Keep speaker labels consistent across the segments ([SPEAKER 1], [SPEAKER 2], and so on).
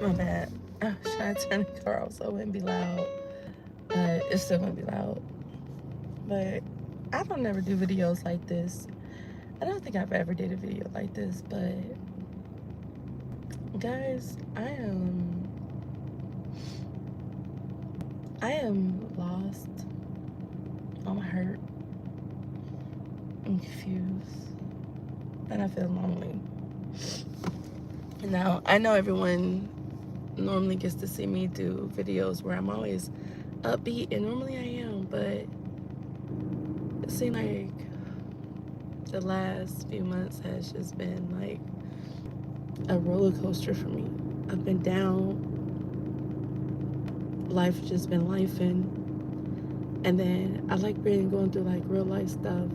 [SPEAKER 1] My bad. I was trying to turn the car off so it wouldn't be loud, but it's still gonna be loud. But I don't never do videos like this. I don't think I've ever did a video like this, but guys, I am lost. I'm hurt. I'm confused. And I feel lonely. Now, I know everyone normally gets to see me do videos where I'm always upbeat, and normally I am, but it seems like the last few months has just been like a roller coaster for me. I've been down, life just been lifing, and then I like being going through like real life stuff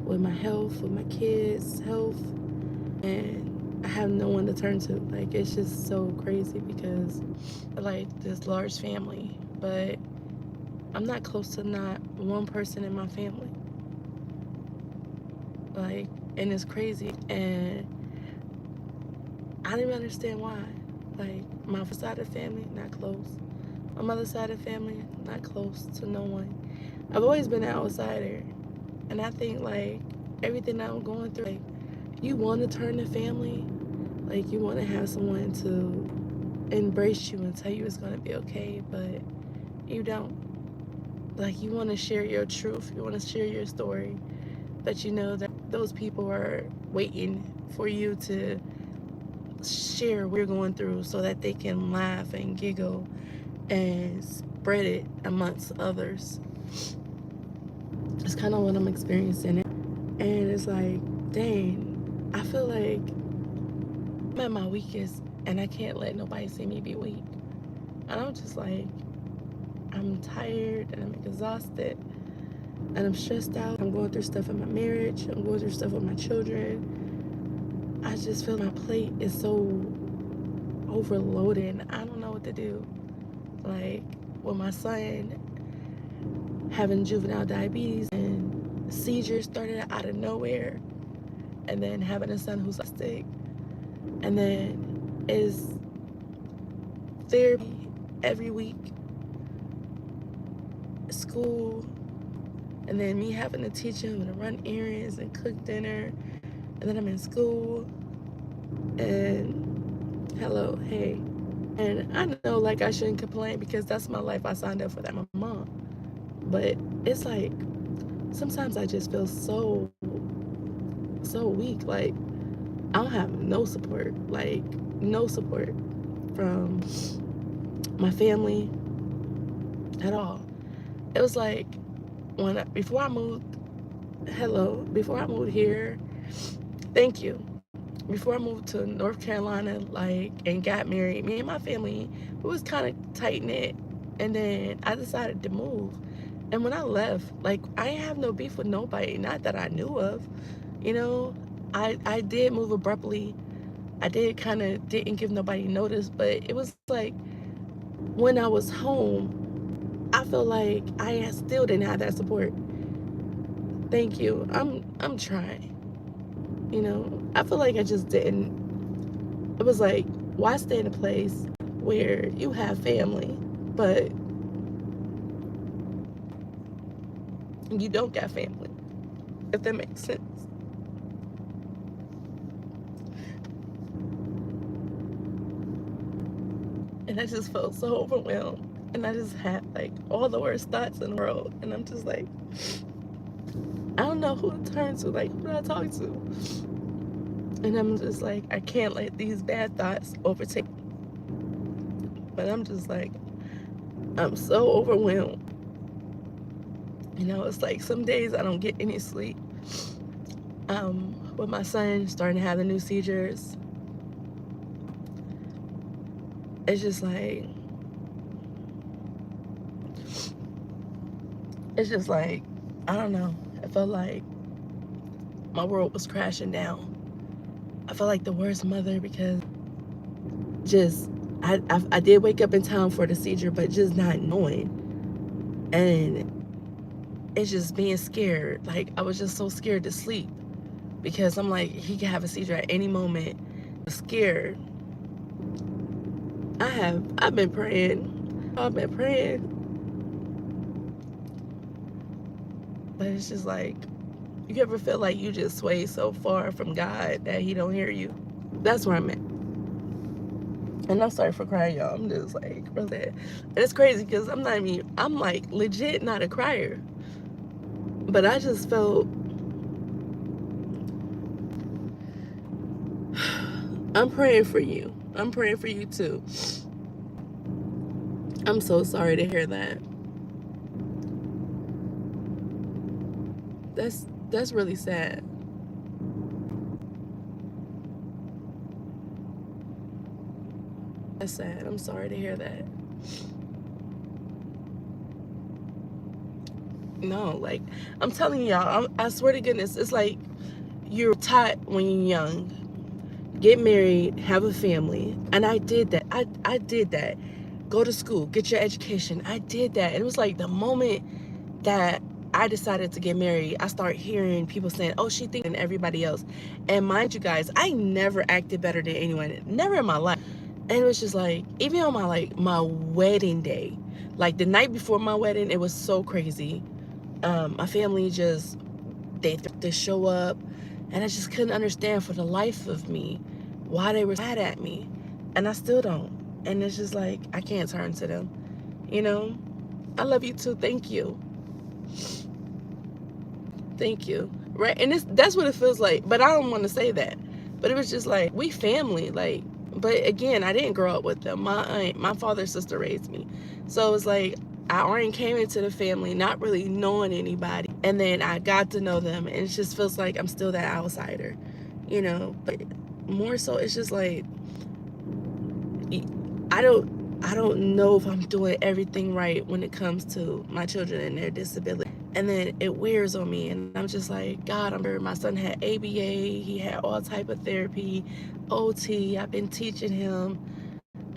[SPEAKER 1] with my health, with my kids' health, and I have no one to turn to. Like, it's just so crazy because I like this large family, but I'm not close to not one person in my family. Like, and it's crazy, and I don't even understand why. Like, my father's side of the family, not close. My mother's side of the family, not close to no one. I've always been an outsider, and I think like everything that I'm going through, like, you want to turn to family, like you want to have someone to embrace you and tell you it's going to be okay, but you don't. Like, you want to share your truth, you want to share your story, but you know that those people are waiting for you to share what you're going through so that they can laugh and giggle and spread it amongst others. It's kind of what I'm experiencing. And it's like, dang, I feel like I'm at my weakest and I can't let nobody see me be weak. And I'm just like, I'm tired and I'm exhausted and I'm stressed out. I'm going through stuff in my marriage. I'm going through stuff with my children. I just feel my plate is so overloaded. I don't know what to do. Like, with my son having juvenile diabetes and seizures started out of nowhere, and then having a son who's autistic, and then is therapy every week, school, and then me having to teach him to run errands and cook dinner, and then I'm in school, and hello, hey. And I know, like, I shouldn't complain because that's my life. I signed up for that, my mom. But it's like, sometimes I just feel so weak. Like, I don't have no support. Like, no support from my family at all. It was like before I moved, before I moved here, thank you. Before I moved to North Carolina, like, and got married, me and my family, we was kind of tight knit. And then I decided to move. And when I left, like, I ain't have no beef with nobody, not that I knew of. You know, I did move abruptly. I did kind of didn't give nobody notice, but it was like when I was home, I feel like I still didn't have that support. Thank you. I'm trying. You know, I feel like I just didn't. It was like, why stay in a place where you have family, but you don't got family? If that makes sense. And I just felt so overwhelmed. And I just had like all the worst thoughts in the world. And I'm just like, I don't know who to turn to. Like, who do I talk to? And I'm just like, I can't let these bad thoughts overtake me. But I'm just like, I'm so overwhelmed. You know, it's like some days I don't get any sleep. With my son starting to have the new seizures, it's just like, I don't know. I felt like my world was crashing down. I felt like the worst mother because just, I did wake up in time for the seizure, but just not knowing. And it's just being scared. Like, I was just so scared to sleep because I'm like, he could have a seizure at any moment. I was scared. I've been praying. I've been praying. But it's just like, you ever feel like you just sway so far from God that he don't hear you? That's where I'm at. And I'm sorry for crying, y'all. I'm just like, really. And it's crazy because I'm like legit not a crier. But I just felt, I'm praying for you. I'm praying for you too. I'm so sorry to hear that. That's really sad. That's sad. I'm sorry to hear that. No, like, I'm telling y'all, I swear to goodness, it's like you're taught when you're young, get married, have a family. And I did that. I did that. Go to school, get your education. I did that. And it was like the moment that I decided to get married, I started hearing people saying, oh, she thinks than everybody else. And mind you guys, I never acted better than anyone, never in my life. And it was just like, even on my wedding day, like the night before my wedding, it was so crazy. My family just, they show up, and I just couldn't understand for the life of me why they were mad at me. And I still don't. And it's just like, I can't turn to them. You know, I love you too. Thank you. Thank you. Right? And that's what it feels like. But I don't want to say that. But it was just like, we family. Like, but again, I didn't grow up with them. My father's sister raised me. So it was like, I already came into the family not really knowing anybody. And then I got to know them. And it just feels like I'm still that outsider. You know? But more so, it's just like, I don't know if I'm doing everything right when it comes to my children and their disability. And then it wears on me, and I'm just like, God, my son had ABA, he had all type of therapy, OT, I've been teaching him,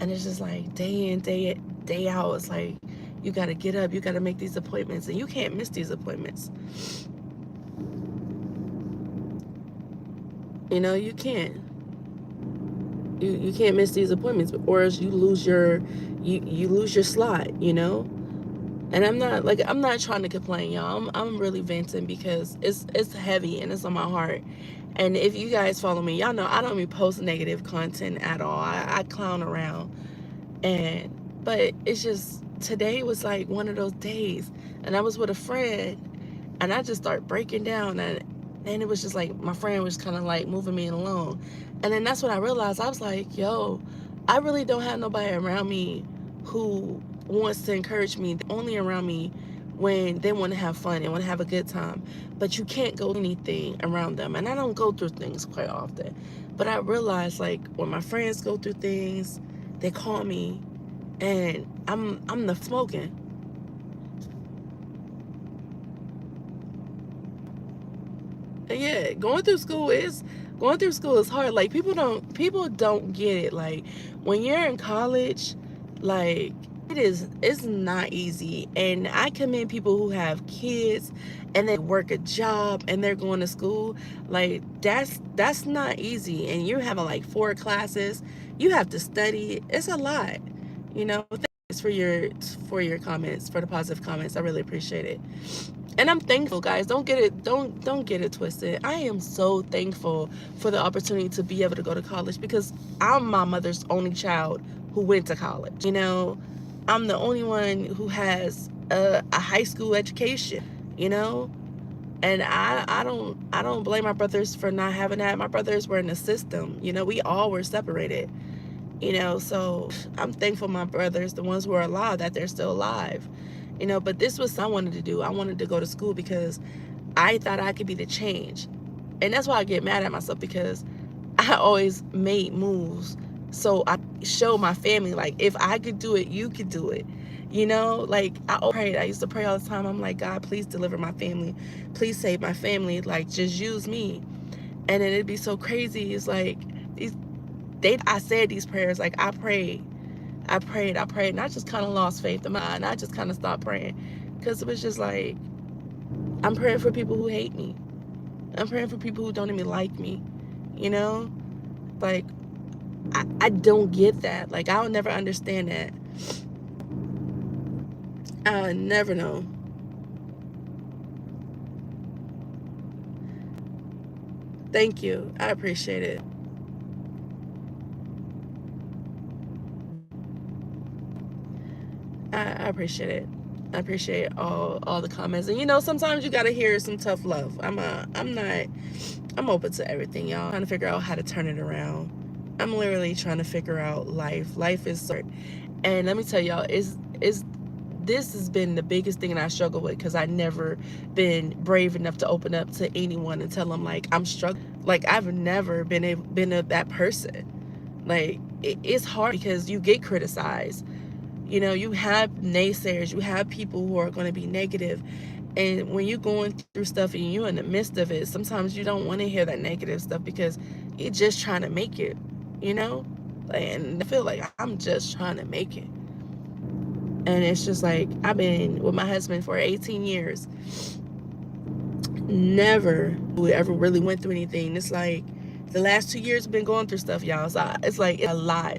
[SPEAKER 1] and it's just like day in, day out, it's like, you gotta get up, you gotta make these appointments, and you can't miss these appointments. You know, you can't. You can't miss these appointments, or else you lose your slot, you know. And I'm not trying to complain, y'all. I'm really venting because it's heavy and it's on my heart. And if you guys follow me, y'all know I don't even post negative content at all. I clown around. But it's just, today was like one of those days, and I was with a friend, and I just started breaking down, and it was just like my friend was kind of like moving me along. And then that's when I realized, I was like, yo, I really don't have nobody around me who wants to encourage me. They're only around me when they want to have fun and want to have a good time. But you can't go anything around them. And I don't go through things quite often. But I realized, like, when my friends go through things, they call me, and I'm the smoking. And yeah, going through school is hard. Like, people don't get it. Like, when you're in college, like, it's not easy. And I commend people who have kids and they work a job and they're going to school. Like, that's not easy. And you're having like 4 classes. You have to study. It's a lot. You know, thanks for your comments, for the positive comments. I really appreciate it. And I'm thankful, guys. Don't get it twisted. I am so thankful for the opportunity to be able to go to college, because I'm my mother's only child who went to college. You know, I'm the only one who has a high school education. You know, and I don't blame my brothers for not having that. My brothers were in the system. You know, we all were separated. You know, so I'm thankful my brothers, the ones who are alive, that they're still alive. You know, but this was something I wanted to do. I wanted to go to school because I thought I could be the change. And that's why I get mad at myself, because I always made moves. So I show my family, like, if I could do it, you could do it. You know, like, I prayed. I used to pray all the time. I'm like, God, please deliver my family. Please save my family. Like, just use me. And then it'd be so crazy. It's like, I said these prayers, like, I prayed, and I just kind of lost faith in mine. I just kind of stopped praying, because it was just like, I'm praying for people who hate me. I'm praying for people who don't even like me, you know? Like, I don't get that. Like, I'll never understand that. I'll never know. Thank you. I appreciate it. I appreciate it. I appreciate all the comments. And you know, sometimes you gotta hear some tough love. I'm open to everything, y'all. I'm trying to figure out how to turn it around. I'm literally trying to figure out life. Life is so hard. And let me tell y'all, is this has been the biggest thing that I struggle with, because I never been brave enough to open up to anyone and tell them like I'm struggling. Like, I've never been that person. Like, it's hard because you get criticized. You know, you have naysayers, you have people who are going to be negative. And when you're going through stuff and you're in the midst of it, sometimes you don't want to hear that negative stuff because you're just trying to make it, you know? And I feel like I'm just trying to make it. And it's just like, I've been with my husband for 18 years. Never we ever really went through anything. It's like the last 2 years have been going through stuff, y'all. So it's like a lot.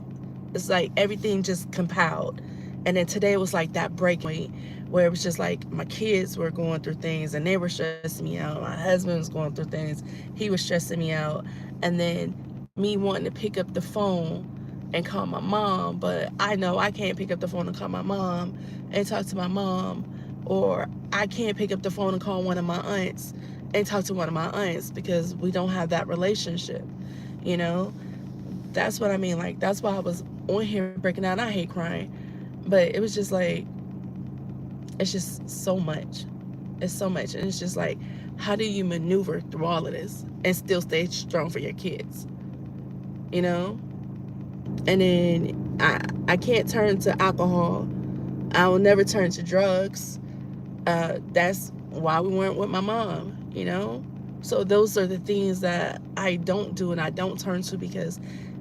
[SPEAKER 1] It's like everything just compiled. And then today was like that break point where it was just like my kids were going through things and they were stressing me out. My husband was going through things. He was stressing me out. And then me wanting to pick up the phone and call my mom, but I know I can't pick up the phone and call my mom and talk to my mom, or I can't pick up the phone and call one of my aunts and talk to one of my aunts because we don't have that relationship, you know? That's what I mean. Like, that's why I was on here breaking down. I hate crying, but it was just like, it's just so much. It's so much. And it's just like, how do you maneuver through all of this and still stay strong for your kids, you know? And then I can't turn to alcohol. I will never turn to drugs. That's why we weren't with my mom, you know? So those are the things that I don't do and I don't turn to because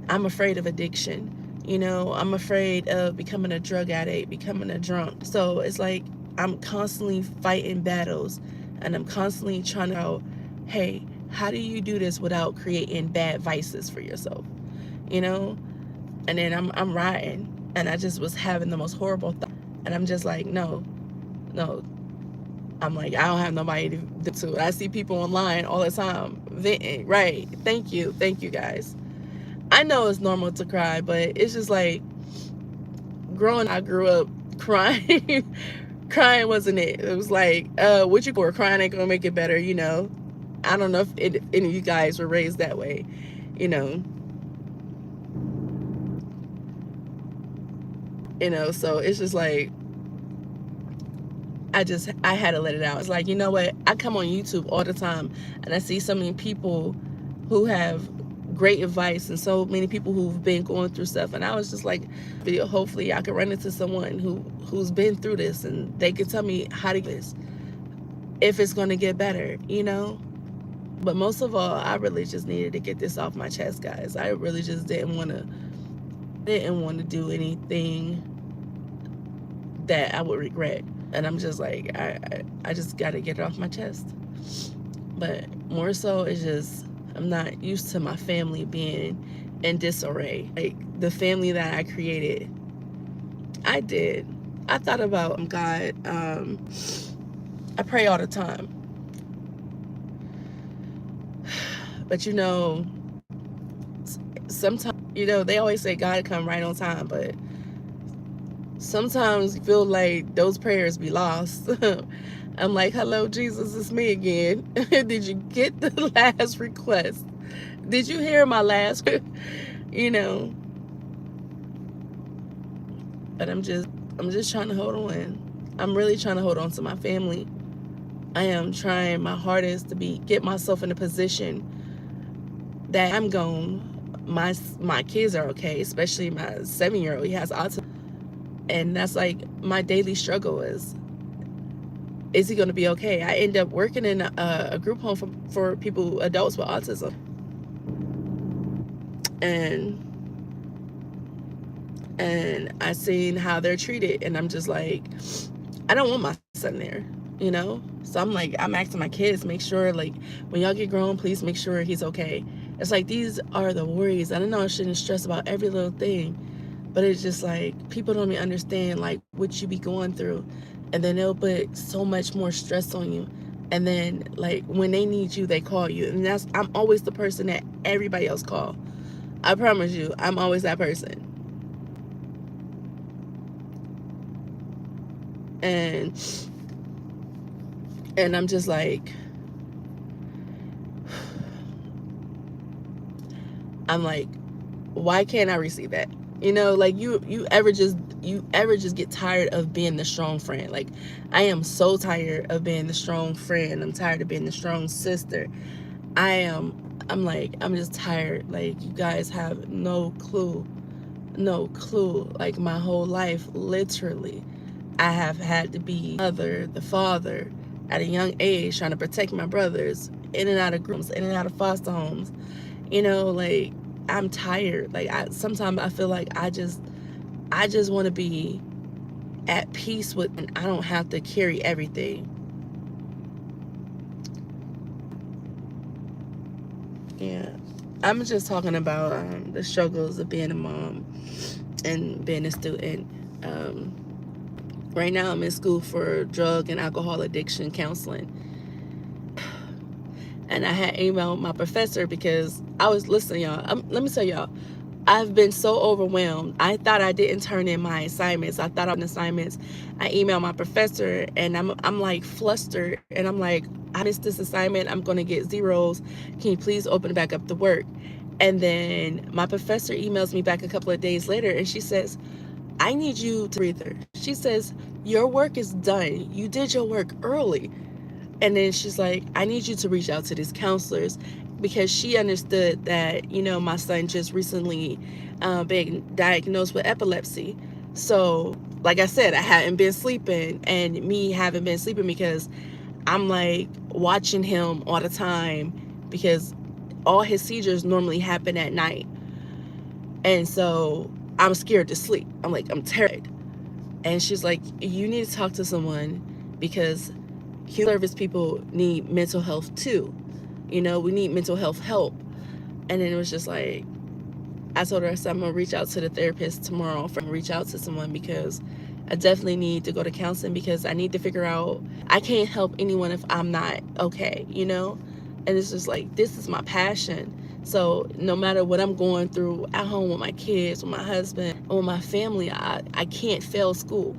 [SPEAKER 1] I'm afraid of addiction. You know, I'm afraid of becoming a drug addict, becoming a drunk. So it's like I'm constantly fighting battles and I'm constantly trying to, hey, how do you do this without creating bad vices for yourself? You know? And then I'm riding and I just was having the most horrible thought. And I'm just like, no. I'm like, I don't have nobody to do to. I see people online all the time venting. Right. Thank you guys. I know it's normal to cry, but it's just like I grew up crying. Crying wasn't it. It was like, what you for? Crying ain't gonna make it better, you know. I don't know if any of you guys were raised that way, you know. So it's just like, I had to let it out. It's like, you know what? I come on YouTube all the time and I see so many people who have great advice and so many people who've been going through stuff. And I was just like, hopefully I can run into someone who's been through this and they can tell me how to get this, if it's going to get better, you know? But most of all, I really just needed to get this off my chest, guys. I really just didn't want to do anything that I would regret. And I'm just like, I just got to get it off my chest. But more so, it's just, I'm not used to my family being in disarray. Like, the family that I created, I thought about God. I pray all the time. But, you know, sometimes, you know, they always say God come right on time, but sometimes you feel like those prayers be lost. I'm like, hello, Jesus, it's me again. Did you get the last request? Did you hear my last? You know. But I'm just trying to hold on. I'm really trying to hold on to my family. I am trying my hardest to get myself in a position that I'm gone. My kids are okay, especially my 7-year-old. He has autism. And that's like my daily struggle is he going to be okay? I end up working in a group home for adults with autism. And I seen how they're treated. And I'm just like, I don't want my son there, you know? So I'm like, I'm asking my kids, make sure, like, when y'all get grown, please make sure he's okay. It's like these are the worries. I don't know I shouldn't stress about every little thing, but it's just like people don't even understand like what you be going through, and then they'll put so much more stress on you. And then like when they need you, they call you, and I'm always the person that everybody else call. I promise you, I'm always that person. And I'm just like, I'm like, why can't I receive that? You know, like you ever just get tired of being the strong friend? Like, I am so tired of being the strong friend. I'm tired of being the strong sister. I'm like, I'm just tired. Like, you guys have no clue. No clue. Like, my whole life, literally, I have had to be the father at a young age, trying to protect my brothers, in and out of groups, in and out of foster homes. You know, like, I'm tired. Like, sometimes I feel like I just want to be at peace with, and I don't have to carry everything. Yeah, I'm just talking about the struggles of being a mom and being a student. Um, right now, I'm in school for drug and alcohol addiction counseling. And I had emailed my professor because I was listening, y'all. Let me tell y'all, I've been so overwhelmed. I thought I didn't turn in my assignments. I thought I was assignments. I emailed my professor, and I'm like flustered, and I'm like, I missed this assignment. I'm gonna get zeros. Can you please open back up the work? And then my professor emails me back a couple of days later, and she says, I need you to breathe. She says, your work is done. You did your work early. And then she's like, I need you to reach out to these counselors, because she understood that, you know, my son just recently been diagnosed with epilepsy. So, like I said, I hadn't been sleeping, and me haven't been sleeping because I'm like watching him all the time, because all his seizures normally happen at night. And so I'm scared to sleep. I'm like, I'm terrified. And she's like, you need to talk to someone, because human service people need mental health too. You know, we need mental health help. And then it was just like, I told her, I said, I'm going to reach out to the therapist tomorrow, reach out to someone, because I definitely need to go to counseling, because I need to figure out, I can't help anyone if I'm not okay, you know? And it's just like, this is my passion. So no matter what I'm going through at home with my kids, with my husband, or with my family, I can't fail school.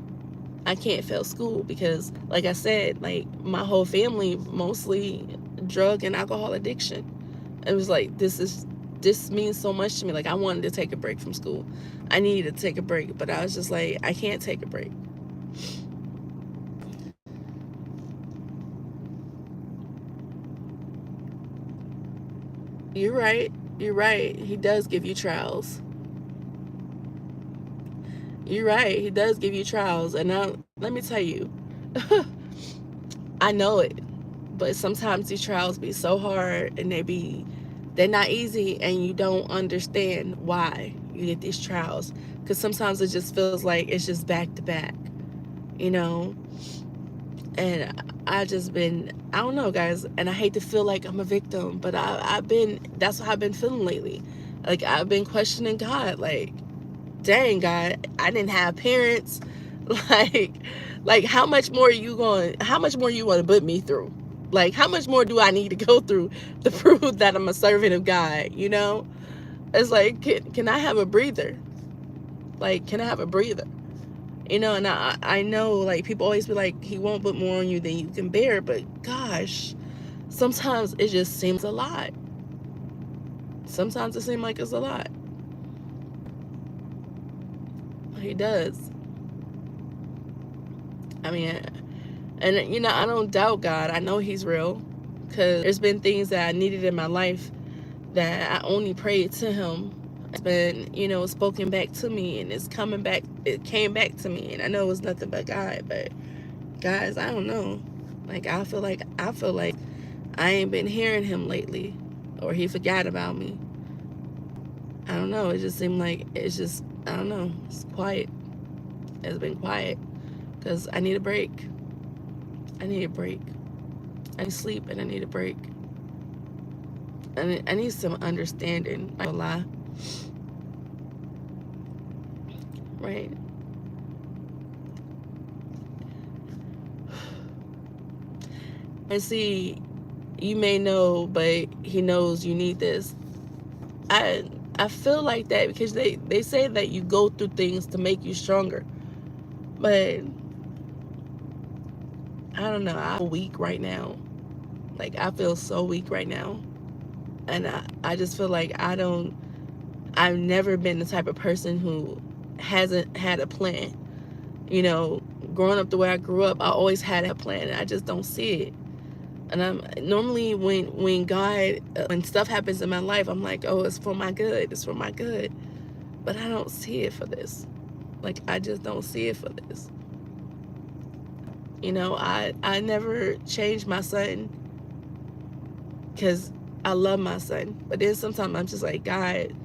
[SPEAKER 1] I can't fail school, because like I said, like my whole family mostly drug and alcohol addiction. It was like, this means so much to me. Like, I wanted to take a break from school. I needed to take a break, but I was just like, I can't take a break. You're right. You're right. He does give you trials. You're right. He does give you trials. And now, let me tell you, I know it, but sometimes these trials be so hard, and they're not easy, and you don't understand why you get these trials, because sometimes it just feels like it's just back to back, you know. And I don't know, guys, and I hate to feel like I'm a victim, but that's what I've been feeling lately. Like, I've been questioning God, like, dang, God, I didn't have parents. like how much more you want to put me through? Like, how much more do I need to go through to prove that I'm a servant of God, you know? It's like, can I have a breather? Like, can I have a breather? You know, and I know, like, people always be like, he won't put more on you than you can bear, but gosh, sometimes it just seems a lot. Sometimes it seems like it's a lot. He does. I mean, and you know, I don't doubt God. I know he's real, because there's been things that I needed in my life that I only prayed to him. It's been, you know, spoken back to me, and it's coming back. It came back to me, and I know it was nothing but God. But guys, I don't know. Like, I feel like I ain't been hearing him lately, or he forgot about me. I don't know. It just seemed like I don't know. It's quiet. It's been quiet, because I need a break. I need a break. I need sleep, and I need a break. I need some understanding. I don't lie. Right. And see, you may know, but he knows you need this. I feel like that because they say that you go through things to make you stronger. But I don't know. I'm weak right now. Like, I feel so weak right now. And I just feel like I've never been the type of person who hasn't had a plan. You know, growing up the way I grew up, I always had a plan. And I just don't see it. And I'm normally when God, when stuff happens in my life, I'm like, oh, it's for my good. It's for my good. But I don't see it for this. Like, I just don't see it for this. You know, I never changed my son because I love my son. But then sometimes I'm just like, God,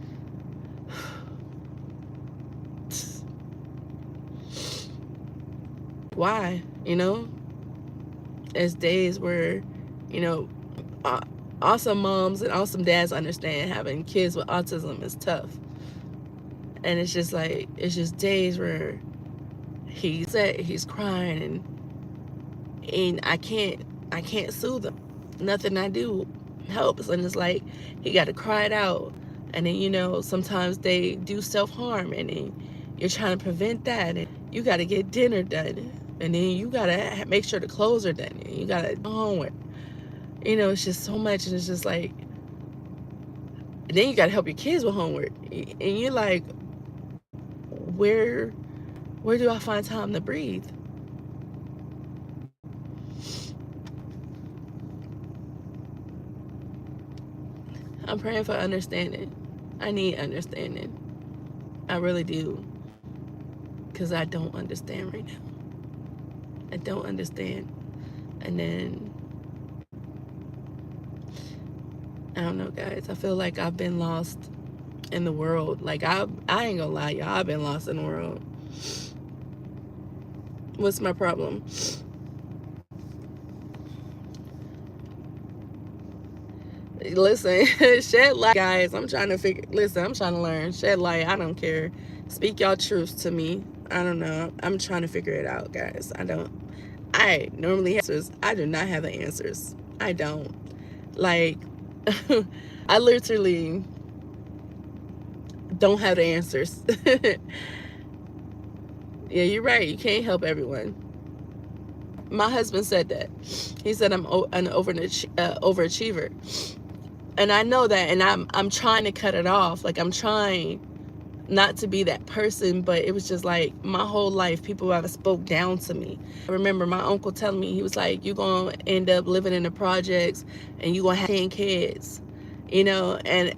[SPEAKER 1] why? You know, there's days where, you know, awesome moms and awesome dads understand having kids with autism is tough. And it's just like, it's just days where he's sad, he's crying, and I can't soothe him. Nothing I do helps. And it's like, he got to cry it out. And then, you know, sometimes they do self-harm, and then you're trying to prevent that, and you got to get dinner done, and then you got to make sure the clothes are done, and you got to do homework. You know, it's just so much. And it's just like, and then you got to help your kids with homework, and you're like, where do I find time to breathe? I'm praying for understanding. I need understanding. I really do. Because I don't understand right now. I don't understand. And then, I don't know, guys. I feel like I've been lost in the world. Like, I ain't gonna lie, y'all. I've been lost in the world. What's my problem? Listen, shed light, guys. I'm trying to learn. Shed light. I don't care. Speak y'all truths to me. I don't know. I'm trying to figure it out, guys. I normally have answers. I do not have the answers. I don't. Like, I literally don't have the answers. Yeah, you're right. You can't help everyone. My husband said that. He said I'm an overachiever. And I know that, and I'm trying to cut it off. Like, I'm trying not to be that person, but it was just like my whole life people have spoke down to me. I remember my uncle telling me, he was like, you're gonna end up living in the projects and you're gonna have 10 kids, you know. And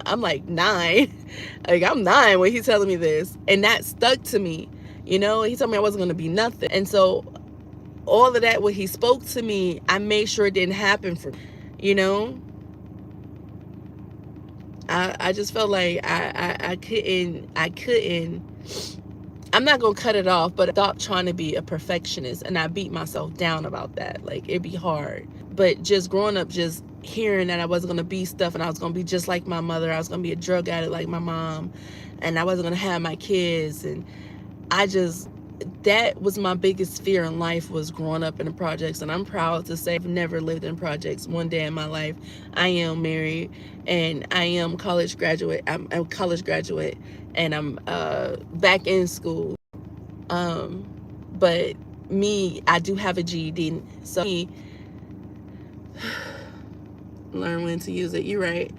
[SPEAKER 1] I'm like 9. Like, I'm 9 when he's telling me this, and that stuck to me. You know, he told me I wasn't gonna be nothing. And so all of that, when he spoke to me, I made sure it didn't happen for me, you know. I just felt like I couldn't, I'm not gonna cut it off, but I stopped trying to be a perfectionist, and I beat myself down about that. Like, it'd be hard. But just growing up, just hearing that I wasn't gonna be stuff, and I was gonna be just like my mother, I was gonna be a drug addict like my mom, and I wasn't gonna have my kids, and that was my biggest fear in life, was growing up in the projects. And I'm proud to say I've never lived in projects one day in my life. I am married, and I am college graduate. I'm a college graduate, and I'm back in school. But me, I do have a GED, so me, learn when to use it. You're right.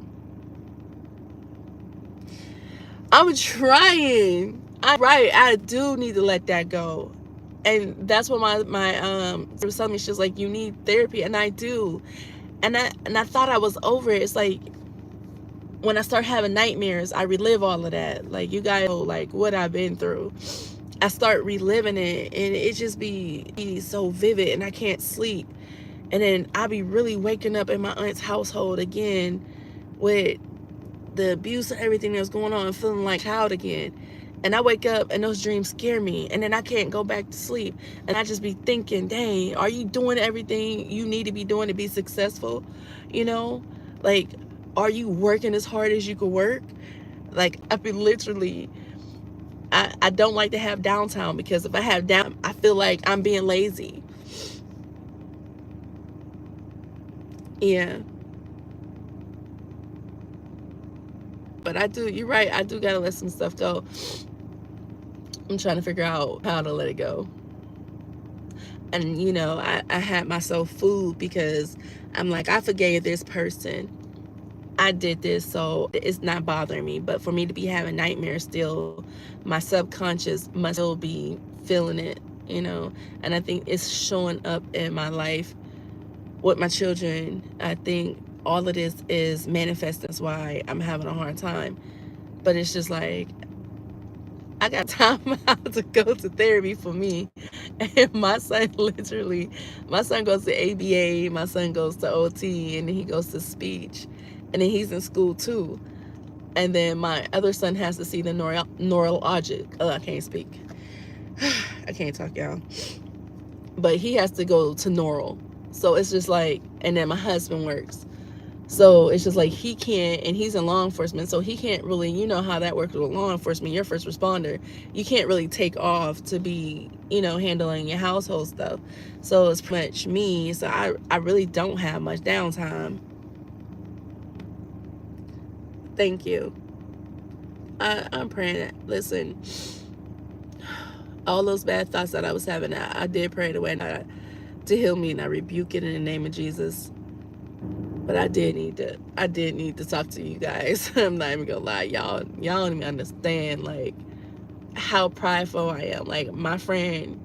[SPEAKER 1] I'm trying. I do need to let that go. And that's what my was telling me. She was like, you need therapy, and I do. And I thought I was over it. It's like, when I start having nightmares, I relive all of that. Like, you guys know, like, what I've been through. I start reliving it, and it just be so vivid, and I can't sleep. And then I be really waking up in my aunt's household again with the abuse and everything that's going on, and feeling like a child again. And I wake up and those dreams scare me, and then I can't go back to sleep. And I just be thinking, dang, are you doing everything you need to be doing to be successful? You know, like, are you working as hard as you could work? Like, I mean, literally, I don't like to have downtime, because if I have down, I feel like I'm being lazy. Yeah. But I do, you're right, I do gotta let some stuff go. I'm trying to figure out how to let it go. And, you know, I had myself food, because I'm like, I forgave this person. I did this, so it's not bothering me. But for me to be having nightmares still, my subconscious must still be feeling it, you know. And I think it's showing up in my life with my children. I think all of this is manifesting. That's why I'm having a hard time. But it's just like, I got time out to go to therapy for me. And my son literally, my son goes to ABA, my son goes to OT, and then he goes to speech. And then he's in school too. And then my other son has to see the neurologic. I can't speak. I can't talk, y'all. But he has to go to neural. So it's just like, and then my husband works. So it's just like, he can't, and he's in law enforcement, so he can't really, you know how that works with law enforcement, you're first responder. You can't really take off to be, you know, handling your household stuff. So it's pretty much me. So I really don't have much downtime. Thank you. I'm praying that, listen, all those bad thoughts that I was having, I did pray to heal me, and I rebuke it in the name of Jesus. But I did need to talk to you guys. I'm not even gonna lie, y'all don't even understand like how prideful I am. Like, my friend,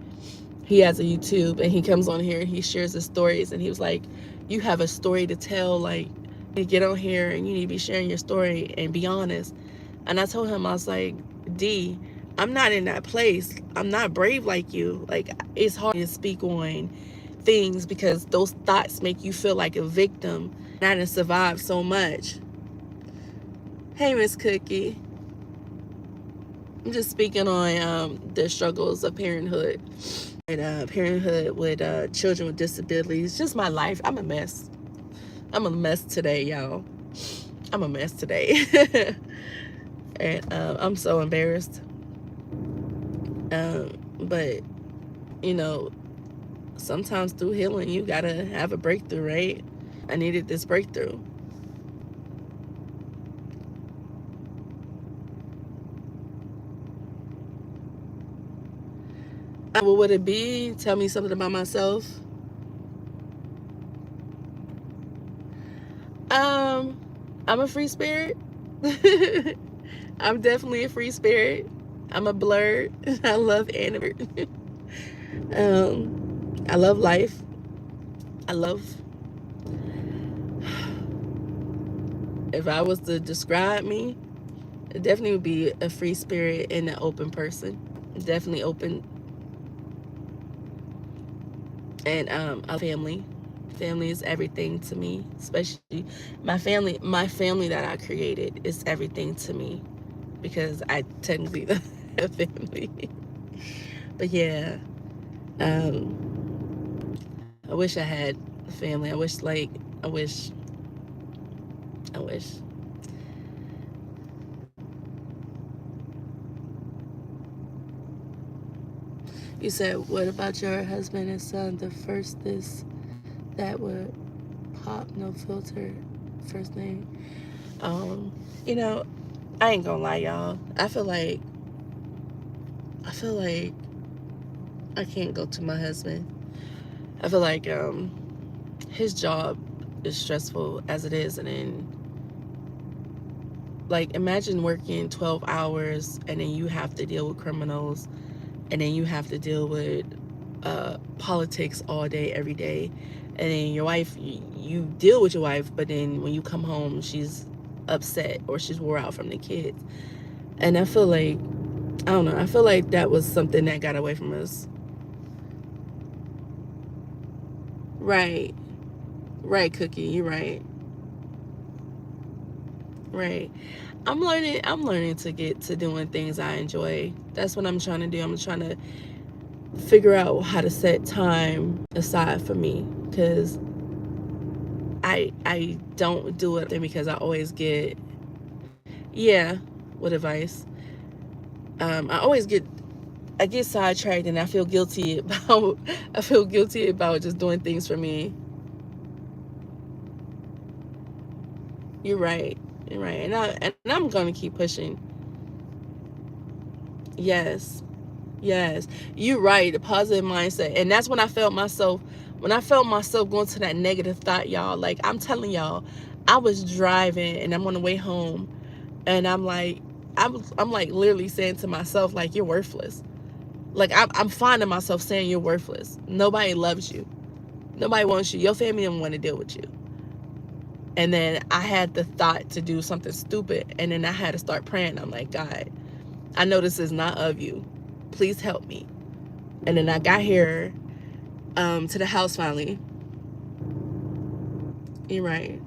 [SPEAKER 1] he has a YouTube, and he comes on here and he shares his stories, and he was like, you have a story to tell, like, you get on here and you need to be sharing your story and be honest. And I told him, I was like, D, I'm not in that place. I'm not brave like you. Like, it's hard to speak on things because those thoughts make you feel like a victim. And I didn't survive so much. Hey, Miss Cookie. I'm just speaking on the struggles of parenthood. And parenthood with children with disabilities. Just my life. I'm a mess. I'm a mess today, y'all. I'm a mess today. And I'm so embarrassed. But, you know, sometimes through healing, you gotta have a breakthrough, right? I needed this breakthrough. What would it be? Tell me something about myself. I'm a free spirit. I'm definitely a free spirit. I'm a blurred. I love animals. I love life. I love. If I was to describe me, it definitely would be a free spirit and an open person. Definitely open. And a family. Family is everything to me, especially my family. My family that I created is everything to me, because I technically don't have family. But yeah, I wish I had a family. I wish. You said, what about your husband and son? The first this that would pop, no filter, first name. You know, I ain't gonna lie, y'all. I feel like I can't go to my husband. I feel like his job is stressful as it is, and then like, imagine working 12 hours and then you have to deal with criminals, and then you have to deal with politics all day, every day. And then your wife, you deal with your wife, but then when you come home, she's upset or she's wore out from the kids. And I feel like, I don't know, I feel like that was something that got away from us. Right. Right, Cookie, you're right. Right. I'm learning to get to doing things I enjoy. That's what I'm trying to do. I'm trying to figure out how to set time aside for me, because I don't do it because I always get, yeah, with advice. I always I get sidetracked, and I feel guilty about just doing things for me. You're right. You're right. And I'm gonna keep pushing. Yes. Yes. You're right. The positive mindset. And that's when I felt myself going to that negative thought, y'all. Like, I'm telling y'all, I was driving and I'm on the way home, and I'm like, I'm like literally saying to myself, like, you're worthless. Like, I'm finding myself saying you're worthless. Nobody loves you. Nobody wants you. Your family don't want to deal with you. And then I had the thought to do something stupid, and then I had to start praying. I'm like, God, I know this is not of you. Please help me. And then I got here to the house finally. You're right.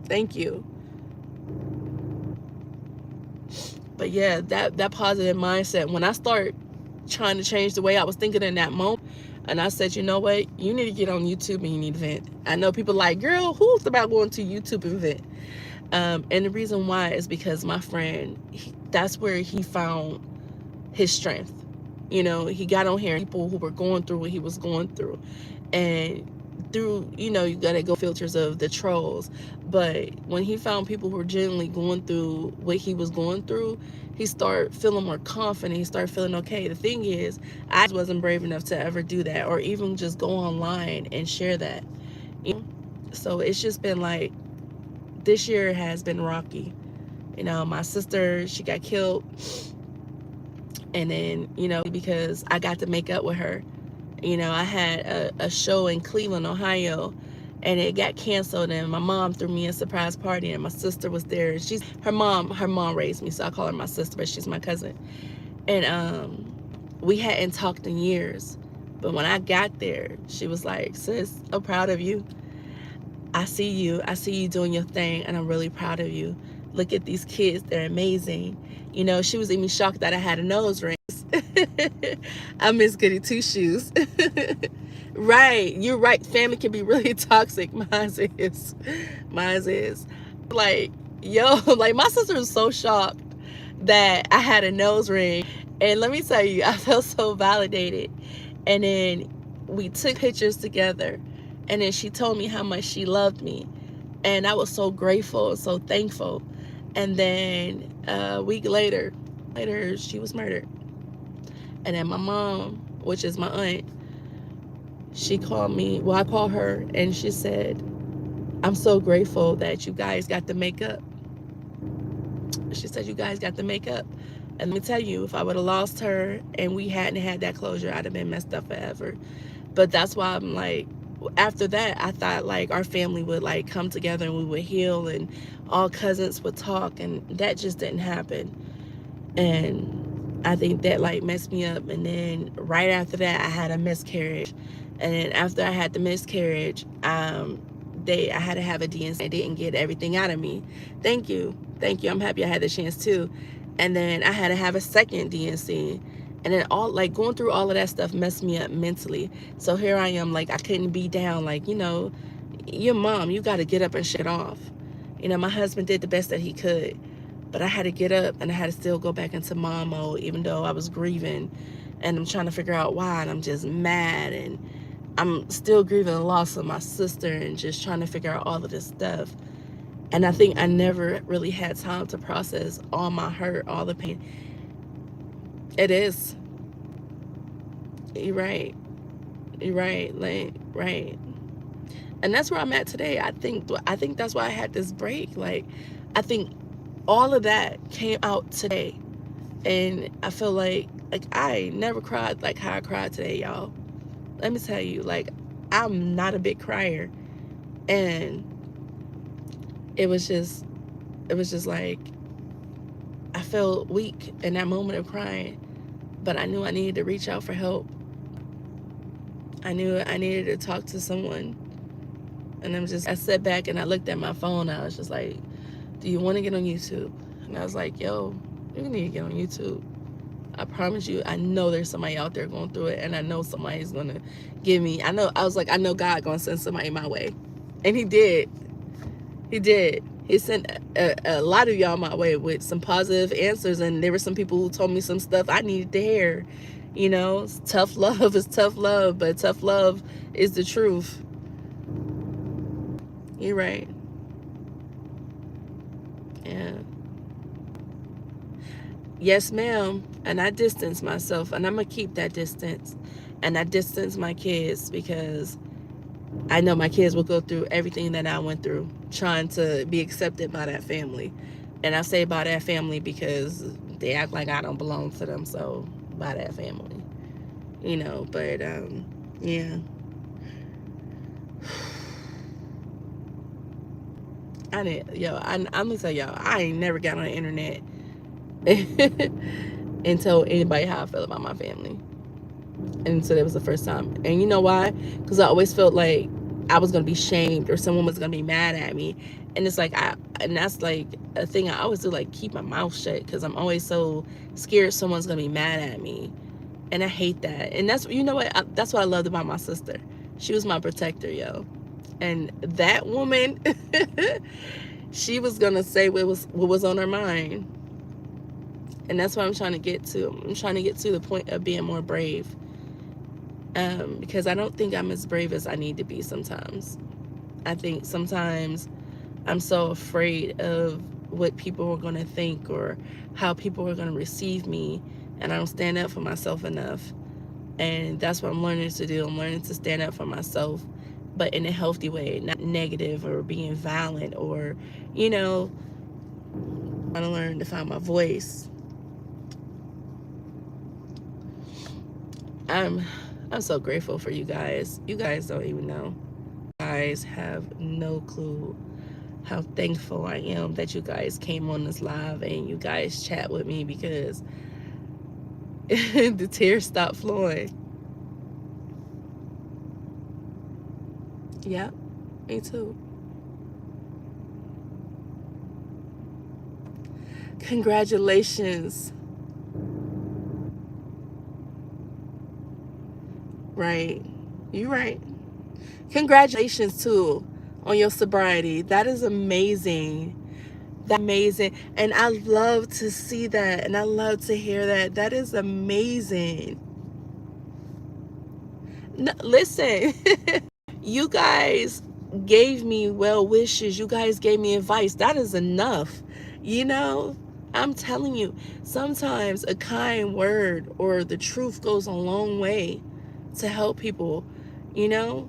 [SPEAKER 1] Thank you. But yeah, that positive mindset, when I start trying to change the way I was thinking in that moment, and I said, you know what, you need to get on YouTube and you need to vent. I know people like, girl, who's about going to YouTube and vent? And the reason why is because my friend, that's where he found his strength. You know, he got on here, people who were going through what he was going through, and through, you know, you gotta go filters of the trolls. But when he found people who were genuinely going through what he was going through, he started feeling more confident. He started feeling okay. The thing is, I wasn't brave enough to ever do that, or even just go online and share that. You know? So it's just been like, this year has been rocky. You know, my sister, she got killed, and then, you know, because I got to make up with her. You know, I had a show in Cleveland, Ohio, and it got canceled, and my mom threw me a surprise party, and my sister was there. Her mom raised me, so I call her my sister, but she's my cousin. And we hadn't talked in years. But when I got there, she was like, sis, I'm proud of you. I see you doing your thing, and I'm really proud of you. Look at these kids, they're amazing. You know, she was even shocked that I had a nose ring. I miss Goody Two Shoes. Right, you're right. Family can be really toxic. Mine is. Like, yo, like, my sister was so shocked that I had a nose ring. And let me tell you, I felt so validated. And then we took pictures together. And then she told me how much she loved me. And I was so grateful and so thankful. And then a week later, she was murdered. And then my mom, which is my aunt, she called me. Well, I called her, and she said, I'm so grateful that you guys got to make up. She said, you guys got to make up. And let me tell you, if I would have lost her and we hadn't had that closure, I'd have been messed up forever. But that's why I'm like, after that, I thought like our family would like come together and we would heal and all cousins would talk, and that just didn't happen. And I think that like messed me up. And then right after that, I had a miscarriage. And then after I had the miscarriage, I had to have a DNC. They didn't get everything out of me. Thank you. I'm happy I had the chance too. And then I had to have a second DNC. And then all like going through all of that stuff messed me up mentally. So here I am, like I couldn't be down. Like, you know, your mom, you got to get up and shut off. You know, my husband did the best that he could, but I had to get up and I had to still go back into mom mode, even though I was grieving and I'm trying to figure out why, and I'm just mad, and I'm still grieving the loss of my sister and just trying to figure out all of this stuff. And I think I never really had time to process all my hurt, all the pain. It is. You're right. Like, right. And that's where I'm at today. I think that's why I had this break. Like, I think all of that came out today. And I feel like I never cried like how I cried today, y'all. Let me tell you, like, I'm not a big crier. And it was just like, I felt weak in that moment of crying. But I knew I needed to reach out for help. I knew I needed to talk to someone. And I sat back and I looked at my phone. I was just like, do you want to get on YouTube? And I was like, yo, you need to get on YouTube. I promise you, I know there's somebody out there going through it, and I know somebody's going to give me, I know God going to send somebody my way. And he did. He did. He sent a lot of y'all my way with some positive answers, and there were some people who told me some stuff I needed to hear. You know, tough love is tough love, but tough love is the truth. You're right. Yeah. Yes, ma'am. And I distance myself, and I'm going to keep that distance. And I distance my kids because I know my kids will go through everything that I went through trying to be accepted by that family. And I say by that family because they act like I don't belong to them, so by that family. You know, but yeah. I'm gonna tell y'all, I ain't never got on the internet and told anybody how I feel about my family. And so that was the first time. And you know why? Because I always felt like I was gonna be shamed or someone was gonna be mad at me. And it's like and that's like a thing I always do, like keep my mouth shut, because I'm always so scared someone's gonna be mad at me. And I hate that. And that's, you know what, that's what I loved about my sister. She was my protector, yo. And that woman, she was gonna say what was on her mind. And that's what I'm trying to get to. I'm trying to get to the point of being more brave. Because I don't think I'm as brave as I need to be sometimes. I think sometimes I'm so afraid of what people are going to think or how people are going to receive me, and I don't stand up for myself enough. And that's what I'm learning to do. I'm learning to stand up for myself, but in a healthy way, not negative or being violent or, you know, I want to learn to find my voice. I'm so grateful for you guys. You guys don't even know. You guys have no clue how thankful I am that you guys came on this live and you guys chat with me, because the tears stopped flowing. Yeah, me too. Congratulations. Right. You're right. Congratulations too on your sobriety. That is amazing. That's amazing. And I love to see that, and I love to hear that. That is amazing. No, listen, you guys gave me well wishes. You guys gave me advice. That is enough. You know, I'm telling you, sometimes a kind word or the truth goes a long way to help people, you know?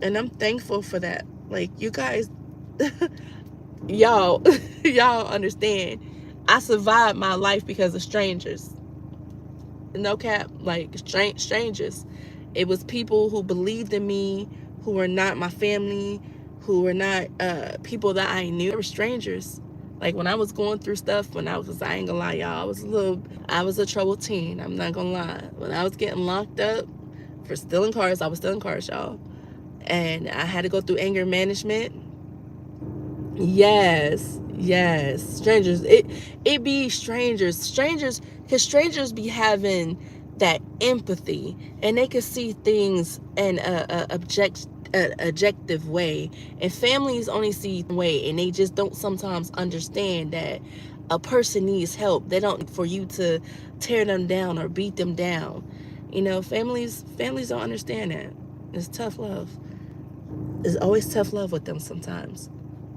[SPEAKER 1] And I'm thankful for that. Like, you guys, y'all, y'all understand. I survived my life because of strangers. No cap, like strangers. It was people who believed in me, who were not my family, who were not people that I knew. They were strangers. Like when I was going through stuff, I ain't gonna lie, y'all, I was a troubled teen. I'm not gonna lie. When I was getting locked up for stealing cars, I was stealing cars, y'all. And I had to go through anger management. Yes, strangers. It be strangers, because strangers be having that empathy, and they can see things in a objective way, and families only see one way, and they just don't sometimes understand that a person needs help. They don't for you to tear them down or beat them down. You know, families don't understand that. It's tough love. It's always tough love with them sometimes.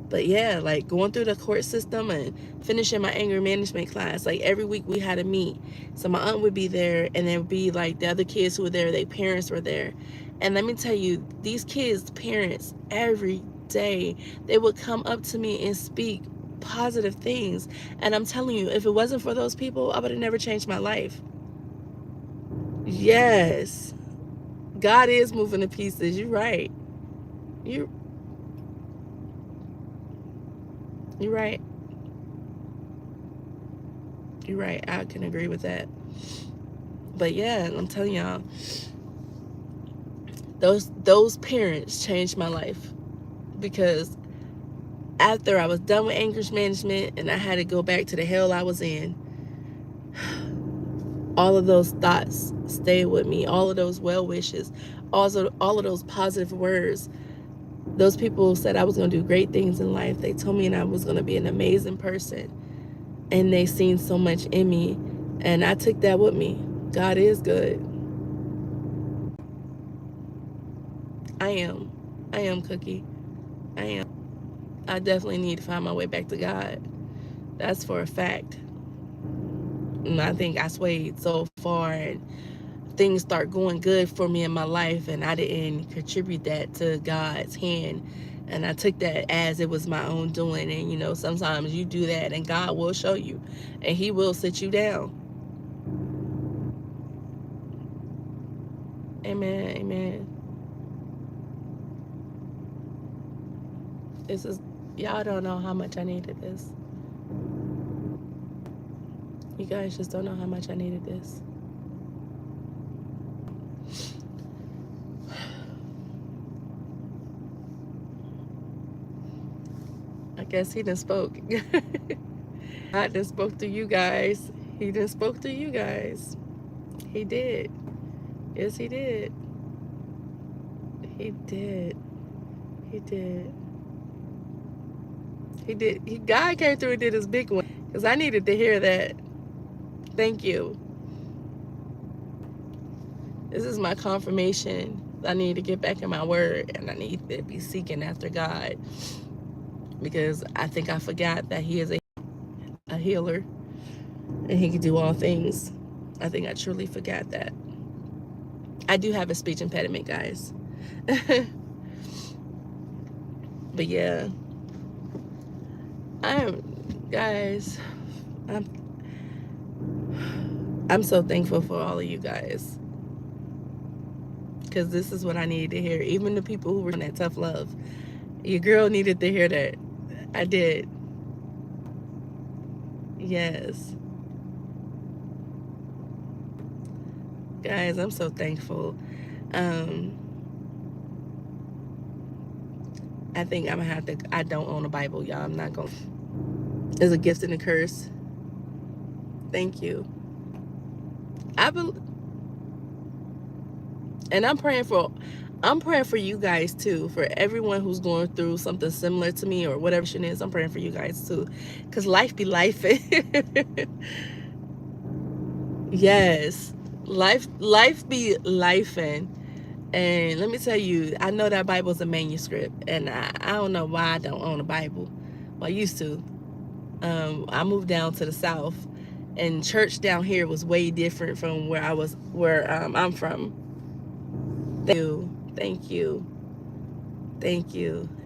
[SPEAKER 1] But yeah, like going through the court system and finishing my anger management class, like every week we had a meet. So my aunt would be there, and there would be like the other kids who were there, their parents were there. And let me tell you, these kids' parents, every day, they would come up to me and speak positive things. And I'm telling you, if it wasn't for those people, I would have never changed my life. Yes. God is moving the pieces. You're right. You're right. You're right. I can agree with that. But yeah, I'm telling y'all, those parents changed my life, because after I was done with anger management and I had to go back to the hell I was in, all of those thoughts stayed with me, all of those well wishes, also all of those positive words. Those people said I was going to do great things in life. They told me I was going to be an amazing person. And they seen so much in me. And I took that with me. God is good. I am. I am, Cookie. I am. I definitely need to find my way back to God. That's for a fact. And I think I swayed so far and things start going good for me in my life, and I didn't contribute that to God's hand. And I took that as it was my own doing. And you know, sometimes you do that and God will show you and He will sit you down. Amen. Amen. This is, y'all don't know how much I needed this. You guys just don't know how much I needed this. I guess He done spoke. I done spoke to you guys. He done spoke to you guys. He did. Yes, He did. He did. He did. He did. God came through and did His big one. Because I needed to hear that. Thank you. This is my confirmation. I need to get back in my word. And I need to be seeking after God. Because I think I forgot that He is a healer. And He can do all things. I think I truly forgot that. I do have a speech impediment, guys. But yeah. Guys, I'm so thankful for all of you guys. Because this is what I needed to hear. Even the people who were on that tough love. Your girl needed to hear that. I did. Yes. Guys, I'm so thankful. I think I'm going to have to, I don't own a Bible, y'all. I'm not going to. It's a gift and a curse. Thank you. And I'm praying for you guys too, for everyone who's going through something similar to me or whatever it is. I'm praying for you guys too, because life be life. Yes, life be lifing. And let me tell you, I know that Bible's a manuscript, and I don't know why I don't own a Bible. Well, I used to. I moved down to the South, and church down here was way different from where I'm from. Thank you.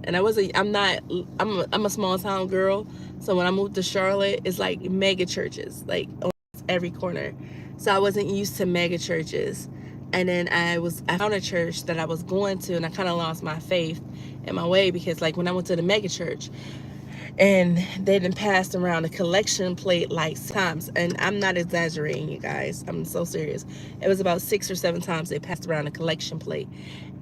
[SPEAKER 1] And I'm a small town girl, so when I moved to Charlotte, it's like mega churches, like on every corner. So I wasn't used to mega churches. And then I found a church that I was going to, and I kind of lost my faith in my way, because like when I went to the mega church, and they done passed around a collection plate like 6 times, and I'm not exaggerating, you guys, I'm so serious. It was about 6 or 7 times they passed around a collection plate.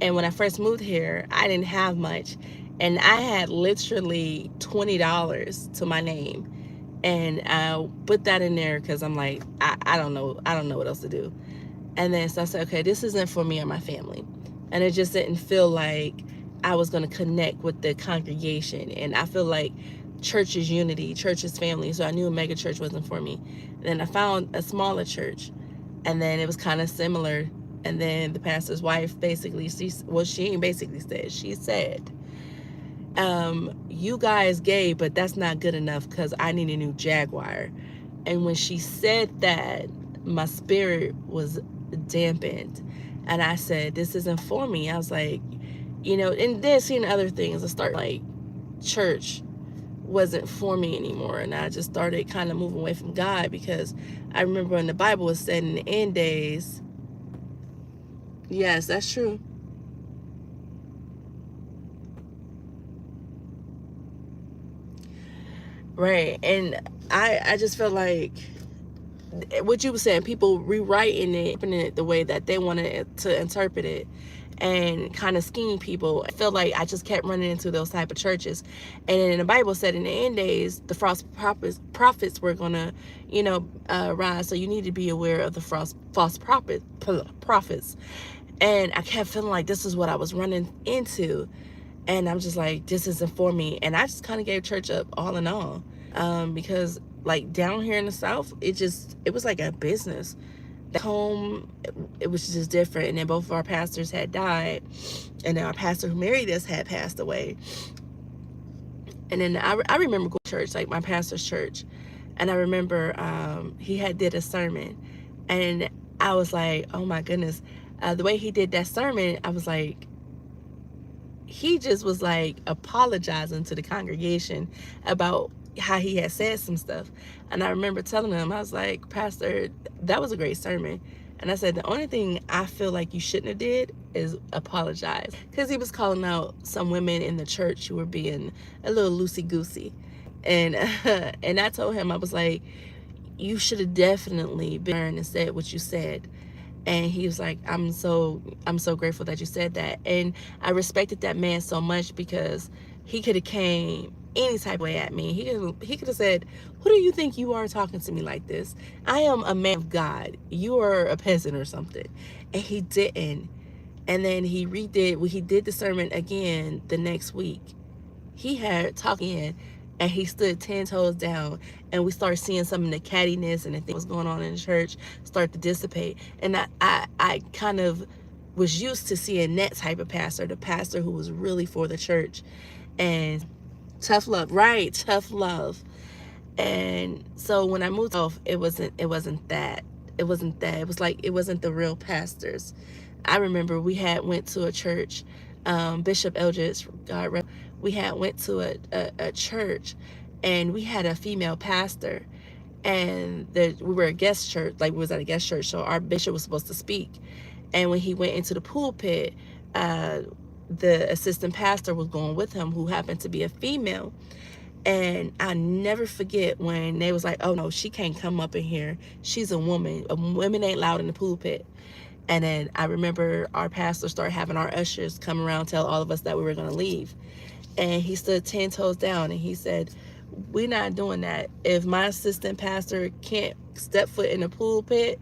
[SPEAKER 1] And when I first moved here, I didn't have much, and I had literally $20 to my name, and I put that in there because I'm like, I don't know what else to do. And then so I said, okay, this isn't for me or my family. And it just didn't feel like I was going to connect with the congregation. And I feel like church is unity, church is family. So I knew a mega church wasn't for me. And then I found a smaller church, and then it was kind of similar. And then the pastor's wife basically, she said, you guys gay, but that's not good enough because I need a new Jaguar. And when she said that, my spirit was dampened, and I said, this isn't for me. I was like, you know, and then seeing other things, I started like church wasn't for me anymore, and I just started kind of moving away from God, because I remember when the Bible was said in the end days. Yes, that's true. Right. And I just felt like what you were saying, people rewriting it the way that they wanted to interpret it, and kind of scheme people. I feel like I just kept running into those type of churches. And then the Bible said in the end days, the false prophets were going to, you know, rise. So you need to be aware of the false prophets. And I kept feeling like this is what I was running into. And I'm just like, this isn't for me. And I just kind of gave church up all in all, because like down here in the South, it was like a business. Back home, it was just different. And then both of our pastors had died, and then our pastor who married us had passed away. And then I remember going to church, like my pastor's church, and I remember he had did a sermon, and I was like, oh my goodness, the way he did that sermon, I was like, he just was like apologizing to the congregation about how he had said some stuff. And I remember telling him, I was like, Pastor, that was a great sermon. And I said, the only thing I feel like you shouldn't have did is apologize. Because he was calling out some women in the church who were being a little loosey-goosey. And, and I told him, I was like, you should have definitely been and said what you said. And he was like, I'm so grateful that you said that. And I respected that man so much, because he could have came any type of way at me. He could have said, who do you think you are talking to me like this? I am a man of God. You are a peasant or something. And he didn't. And then he did the sermon again the next week. He had talking, and he stood 10 toes down, and we started seeing some of the cattiness and the things going on in the church start to dissipate. And I kind of was used to seeing that type of pastor, the pastor who was really for the church and tough love, right? Tough love. And so when I moved off, it wasn't that. It wasn't that. It was like, it wasn't the real pastors. I remember we had went to a church, Bishop Eldridge, God rest, we had went to a church, and we had a female pastor, and we were a guest church, like we was at a guest church, so our bishop was supposed to speak. And when he went into the pulpit, the assistant pastor was going with him, who happened to be a female. And I never forget when they was like, oh no, she can't come up in here, she's a woman, women ain't allowed in the pulpit. And then I remember our pastor started having our ushers come around, tell all of us that we were going to leave. And he stood 10 toes down, and he said, we're not doing that. If my assistant pastor can't step foot in the pulpit,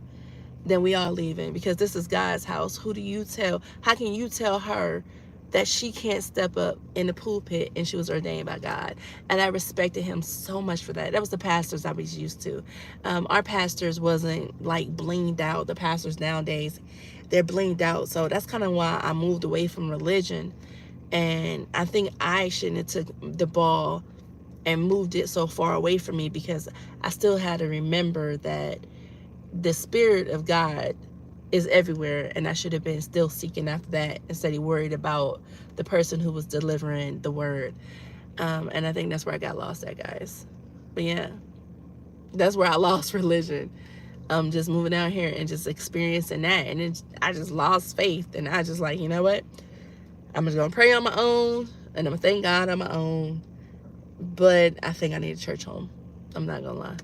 [SPEAKER 1] then we all leaving, because this is God's house. Who do you tell? How can you tell her that she can't step up in the pulpit and she was ordained by God? And I respected him so much for that. That was the pastors I was used to. Our pastors wasn't like blinged out. The pastors nowadays, they're blinged out. So that's kind of why I moved away from religion. And I think I shouldn't have took the ball and moved it so far away from me, because I still had to remember that the Spirit of God is everywhere, and I should have been still seeking after that instead of worried about the person who was delivering the word. And I think that's where I got lost at, guys. But yeah, that's where I lost religion. Just moving out here and just experiencing that, and then I just lost faith, and I just like, you know what? I'm just gonna pray on my own, and I'm gonna thank God on my own. But I think I need a church home. I'm not gonna lie.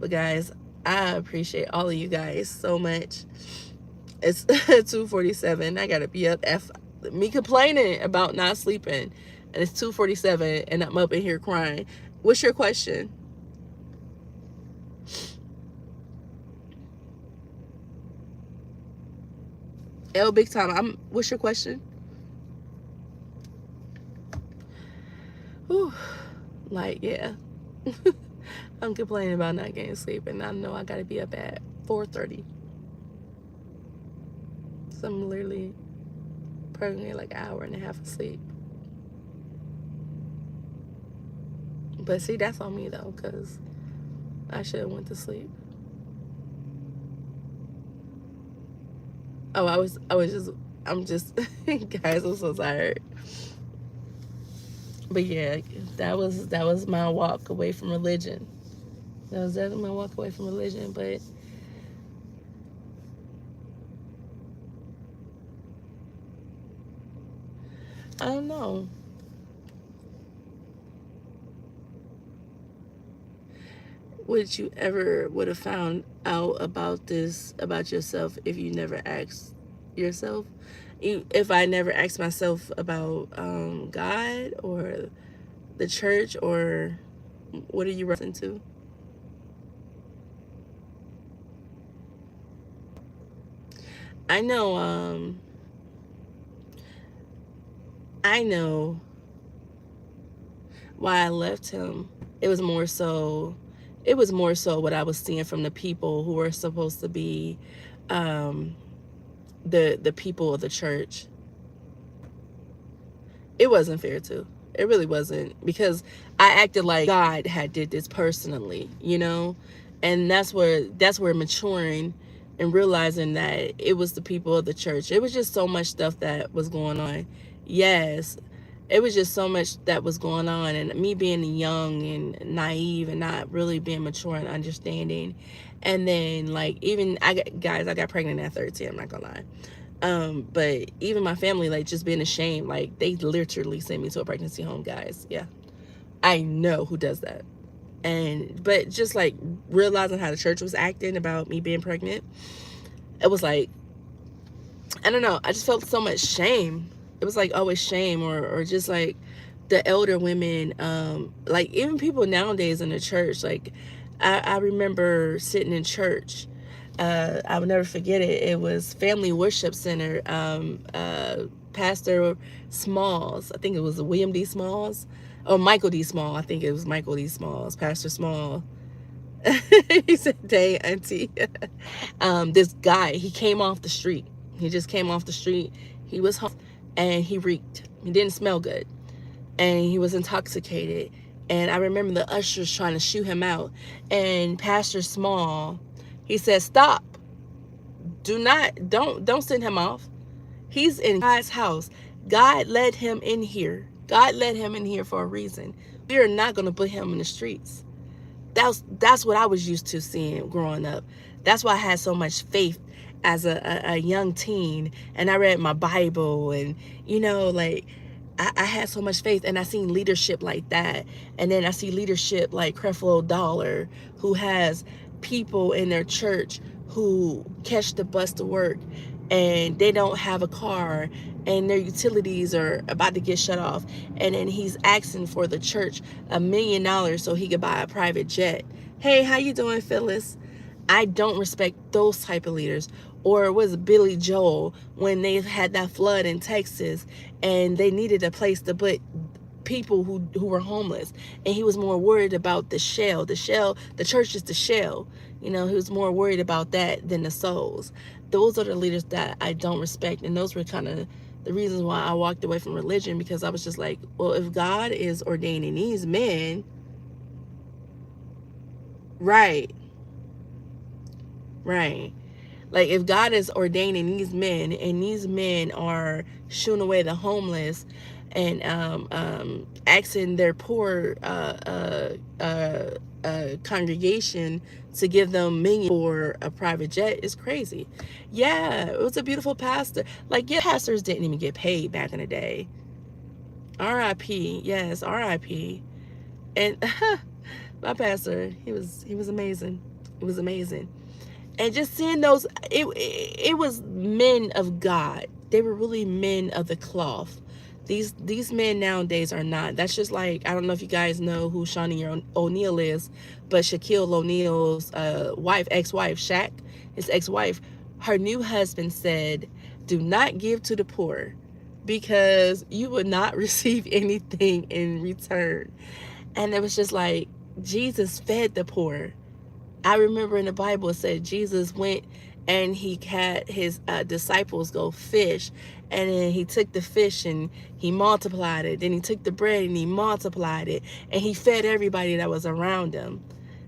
[SPEAKER 1] But guys, I appreciate all of you guys so much. It's 2:47. I gotta be up. Me complaining about not sleeping, and it's 2:47, and I'm up in here crying. What's your question? L big time. What's your question? Whew. Like, yeah. I'm complaining about not getting sleep, and I know I gotta be up at 4:30. So I'm literally probably get like an hour and a half of sleep. But see, that's on me though, because I should have went to sleep. Oh, I'm just, guys, I'm so tired. But yeah, that was my walk away from religion. That was definitely my walk away from religion. But I don't know. Would you ever would have found out about this about yourself if you never asked yourself? If I never asked myself about God or the church, or what are you referring to? I know I know why I left him. It was more so what I was seeing from the people who were supposed to be um, the people of the church. It wasn't fair too. It really wasn't, because I acted like God had did this personally, you know? And that's where maturing and realizing that it was the people of the church. It was just so much stuff that was going on. Yes. It was just so much that was going on, and me being young and naive and not really being mature and understanding. And then like even I got pregnant at 13, I'm not gonna lie. But even my family, like, just being ashamed, like, they literally sent me to a pregnancy home, guys. Yeah, I know who does that. And but just like realizing how the church was acting about me being pregnant, it was like, I don't know, I just felt so much shame. It was like always shame, or just like the elder women, like even people nowadays in the church. Like I remember sitting in church, I would never forget it. It was Family Worship Center. Pastor Smalls, I think it was William D. Smalls, or Michael D. Small. I think it was Michael D. Smalls, Pastor Small. He said, "Dang, auntie." This guy, he came off the street. He just came off the street. He was home, and he reeked. He didn't smell good, and he was intoxicated. And I remember the ushers trying to shoo him out. And Pastor Small, he said, "Stop. Don't send him off. He's in God's house. God led him in here. God led him in here for a reason. We are not going to put him in the streets." That's what I was used to seeing growing up. That's why I had so much faith as a young teen, and I read my Bible, and like I had so much faith, and I seen leadership like that. And then I see leadership like Creflo Dollar, who has people in their church who catch the bus to work, and they don't have a car, and their utilities are about to get shut off, and then he's asking for the church $1 million so he could buy a private jet. Hey, how you doing, Phyllis? I don't respect those type of leaders. Or was Billy Joel, when they had that flood in Texas and they needed a place to put people who were homeless, and he was more worried about the church is the shell. He was more worried about that than the souls. Those are the leaders that I don't respect, and those were kind of the reasons why I walked away from religion, because I was just like, well, if God is ordaining these men, right, like if God is ordaining these men, and these men are shooing away the homeless, and asking their poor congregation to give them millions for a private jet, is crazy. Yeah, it was a beautiful pastor. Like, yeah, pastors didn't even get paid back in the day. R.I.P. Yes, R.I.P. And my pastor, he was amazing. It was amazing. And just seeing those, it was men of God. They were really men of the cloth. These men nowadays are not. That's just like, I don't know if you guys know who Shawnee O'Neal is, but Shaquille O'Neal's ex-wife, Shaq, his ex-wife, her new husband said, "Do not give to the poor, because you would not receive anything in return." And it was just like, Jesus fed the poor. I remember in the Bible it said Jesus went and he had his disciples go fish, and then he took the fish and he multiplied it. Then he took the bread and he multiplied it, and he fed everybody that was around him.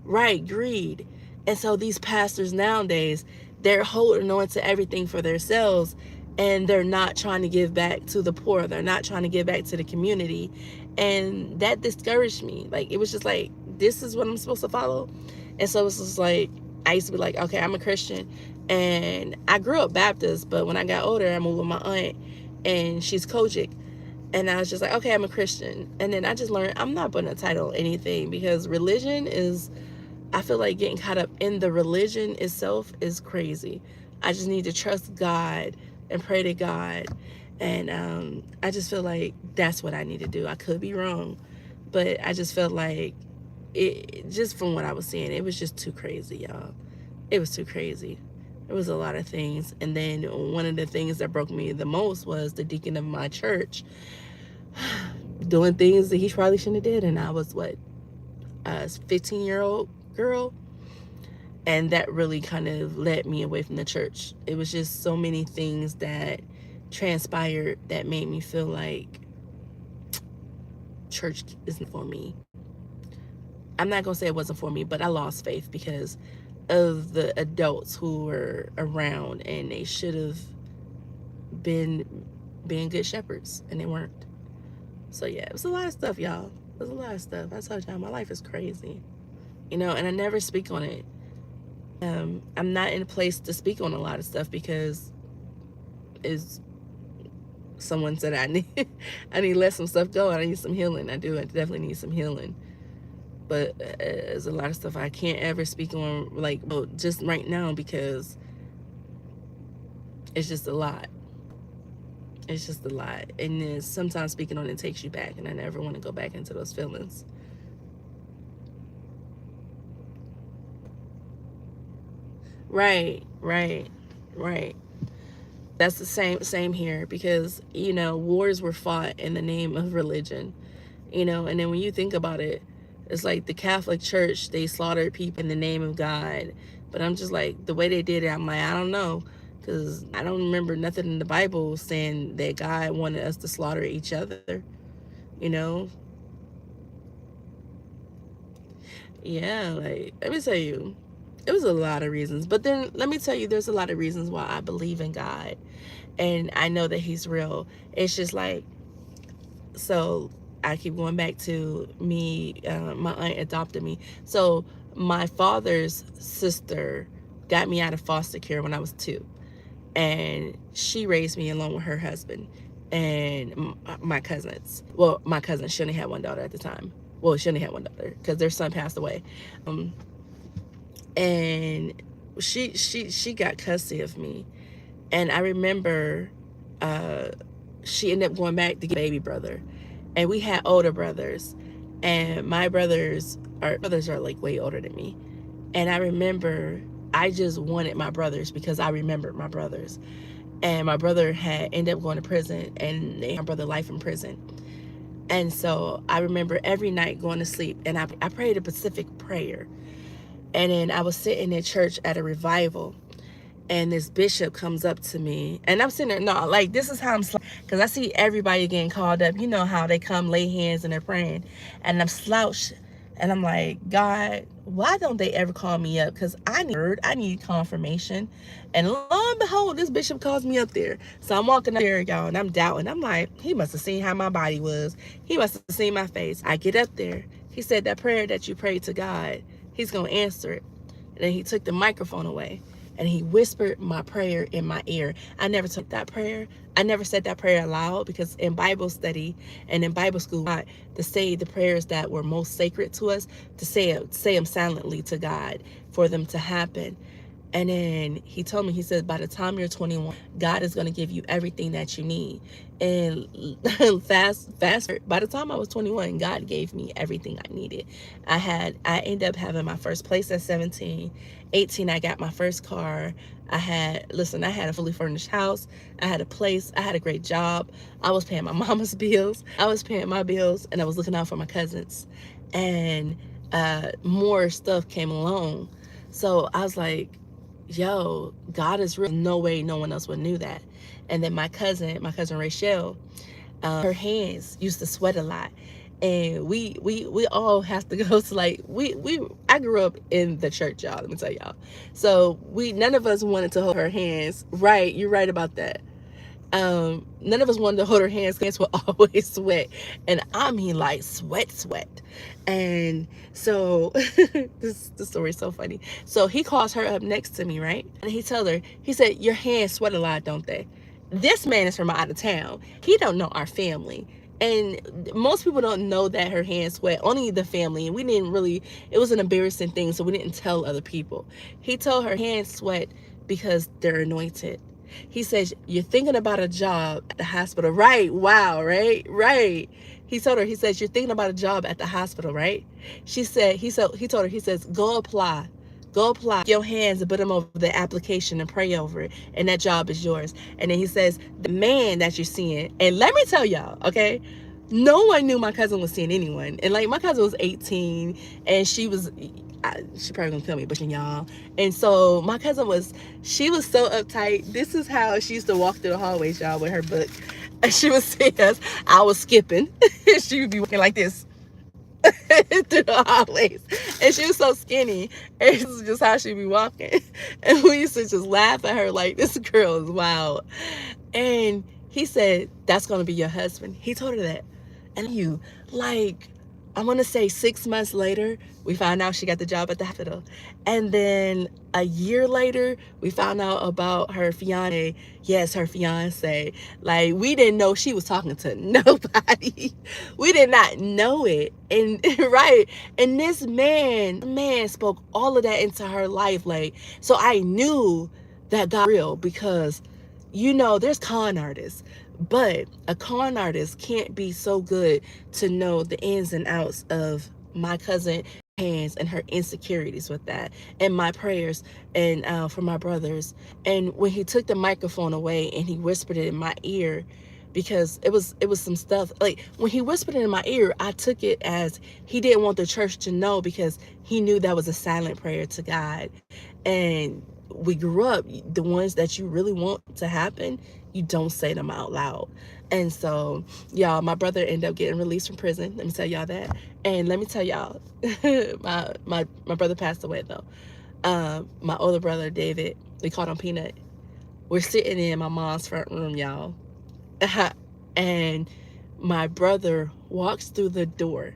[SPEAKER 1] Right, greed. And so these pastors nowadays, they're holding on to everything for themselves, and they're not trying to give back to the poor. They're not trying to give back to the community. And that discouraged me. Like, it was just like, this is what I'm supposed to follow. And so it's just like, I used to be like, okay, I'm a Christian. And I grew up Baptist, but when I got older, I moved with my aunt, and she's Kojic. And I was just like, okay, I'm a Christian. And then I just learned I'm not putting a title on anything, because religion is, I feel like getting caught up in the religion itself is crazy. I just need to trust God and pray to God. And I just feel like that's what I need to do. I could be wrong, but I just felt like just from what I was seeing, it was just too crazy, y'all. It was too crazy. It was a lot of things. And then one of the things that broke me the most was the deacon of my church. doing things that he probably shouldn't have did. And I was what, a 15-year-old girl. And that really kind of led me away from the church. It was just so many things that transpired that made me feel like church isn't for me. I'm not going to say it wasn't for me, but I lost faith because of the adults who were around, and they should have been being good shepherds, and they weren't. So yeah, it was a lot of stuff, y'all. It was a lot of stuff. I told y'all, my life is crazy, you know, and I never speak on it. I'm not in a place to speak on a lot of stuff because someone said I need to let some stuff go. I need some healing. I definitely need some healing. But there's a lot of stuff I can't ever speak on, like, just right now, because it's just a lot. It's just a lot. And then sometimes speaking on it takes you back, and I never want to go back into those feelings. Right. That's the same here, because, you know, wars were fought in the name of religion, you know, and then when you think about it, it's like the Catholic Church, they slaughtered people in the name of God. But I'm just like, the way they did it, I'm like, I don't know, because I don't remember nothing in the Bible saying that God wanted us to slaughter each other, you know. Yeah, like, let me tell you, it was a lot of reasons. But then let me tell you, there's a lot of reasons why I believe in God, and I know that he's real. It's just like, so I keep going back to me, my aunt adopted me. So my father's sister got me out of foster care when I was 2, and she raised me along with her husband and my cousins. Well, my cousin, she only had one daughter at the time. Well, she only had one daughter because their son passed away. And she got custody of me. And I remember she ended up going back to get a baby brother. And we had older brothers. And my brothers are like way older than me. And I remember I just wanted my brothers because I remembered my brothers. And my brother had ended up going to prison, and they had my brother life in prison. And so I remember every night going to sleep, and I prayed a specific prayer. And then I was sitting in church at a revival, and this bishop comes up to me, and I'm sitting there, no, like, this is how I'm, because I see everybody getting called up. You know how they come lay hands and they're praying, and I'm slouched, and I'm like, God, why don't they ever call me up? Because I need confirmation. And lo and behold, this bishop calls me up there. So I'm walking up there, y'all, and I'm doubting. I'm like, he must have seen how my body was. He must have seen my face. I get up there. He said, that prayer that you prayed to God, he's going to answer it. And then he took the microphone away, and he whispered my prayer in my ear. I never took that prayer. I never said that prayer aloud, because in Bible study and in Bible school, to say the prayers that were most sacred to us, to say them silently to God for them to happen. And then he told me, he said, by the time you're 21, God is going to give you everything that you need. And fast forward, by the time I was 21, God gave me everything I needed. I ended up having my first place at 17. 18, I got my first car. I had a fully furnished house. I had a place. I had a great job. I was paying my mama's bills. I was paying my bills, and I was looking out for my cousins. And more stuff came along. So I was like, yo, God is real. No way no one else would knew that. And then my cousin Rachel, her hands used to sweat a lot. And we all have to go to, like, I grew up in the church, y'all, let me tell y'all. So none of us wanted to hold her hands. Right, you're right about that. None of us wanted to hold her hands. Hands would always sweat, and I mean, like, sweat. And so this story is so funny. So he calls her up next to me, right? And he tells her, he said, your hands sweat a lot, don't they? This man is from out of town. He don't know our family. And most people don't know that her hands sweat, only the family. And we didn't really, it was an embarrassing thing, so we didn't tell other people. He told her hands sweat because they're anointed. He says, you're thinking about a job at the hospital, right? Wow, right. He told her, he says, you're thinking about a job at the hospital, right? She said, he told her, he says, go apply your hands and put them over the application and pray over it, and that job is yours. And then he says, the man that you're seeing, and let me tell y'all, okay, no one knew my cousin was seeing anyone. And like my cousin was 18 and she probably gonna kill me, but y'all. And so my cousin she was so uptight. This is how she used to walk through the hallways, y'all, with her book. And she would see us. I was skipping. She would be walking like this through the hallways. And she was so skinny. And this is just how she'd be walking. And we used to just laugh at her like, this girl is wild. And he said, that's going to be your husband. He told her that. And I want to say 6 months later, we found out she got the job at the hospital. And then a year later, we found out about her fiance. Yes, her fiance. Like, we didn't know she was talking to nobody. We did not know it. And right. And this man spoke all of that into her life. Like, so I knew that God was real because, there's con artists. But a con artist can't be so good to know the ins and outs of my cousin hands and her insecurities with that, and my prayers and for my brothers. And when he took the microphone away and he whispered it in my ear, because it was some stuff, like when he whispered it in my ear, I took it as he didn't want the church to know, because he knew that was a silent prayer to God. And we grew up, the ones that you really want to happen, you don't say them out loud. And so, y'all, my brother ended up getting released from prison. Let me tell y'all that. And let me tell y'all, my brother passed away though. My older brother, David, we called him Peanut. We're sitting in my mom's front room, y'all. And my brother walks through the door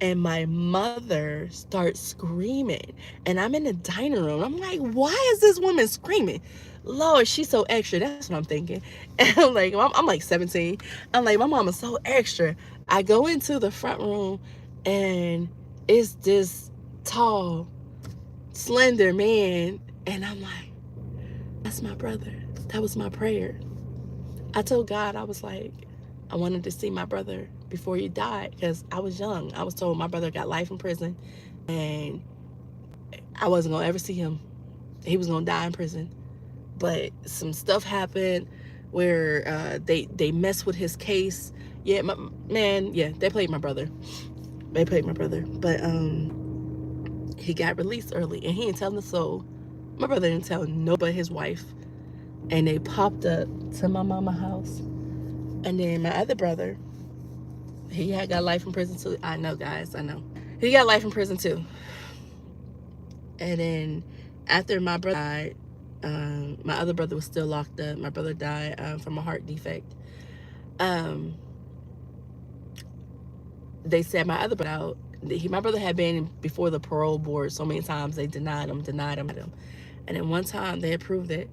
[SPEAKER 1] and my mother starts screaming. And I'm in the dining room. I'm like, why is this woman screaming? Lord, she's so extra. That's what I'm thinking. And I'm like 17. I'm like, my mom is so extra. I go into the front room and it's this tall, slender man. And I'm like, that's my brother. That was my prayer. I told God, I was like, I wanted to see my brother before he died, because I was young. I was told my brother got life in prison and I wasn't going to ever see him. He was going to die in prison. But some stuff happened where they messed with his case. Yeah, they played my brother. They played my brother. But he got released early and he didn't tell the soul. My brother didn't tell nobody, his wife. And they popped up to my mama's house. And then my other brother, he had got life in prison too. I know, guys, I know. He got life in prison too. And then after my brother died, my other brother was still locked up. My brother died from a heart defect. They said my other brother out. My brother had been before the parole board so many times. They denied him. And then one time they approved it.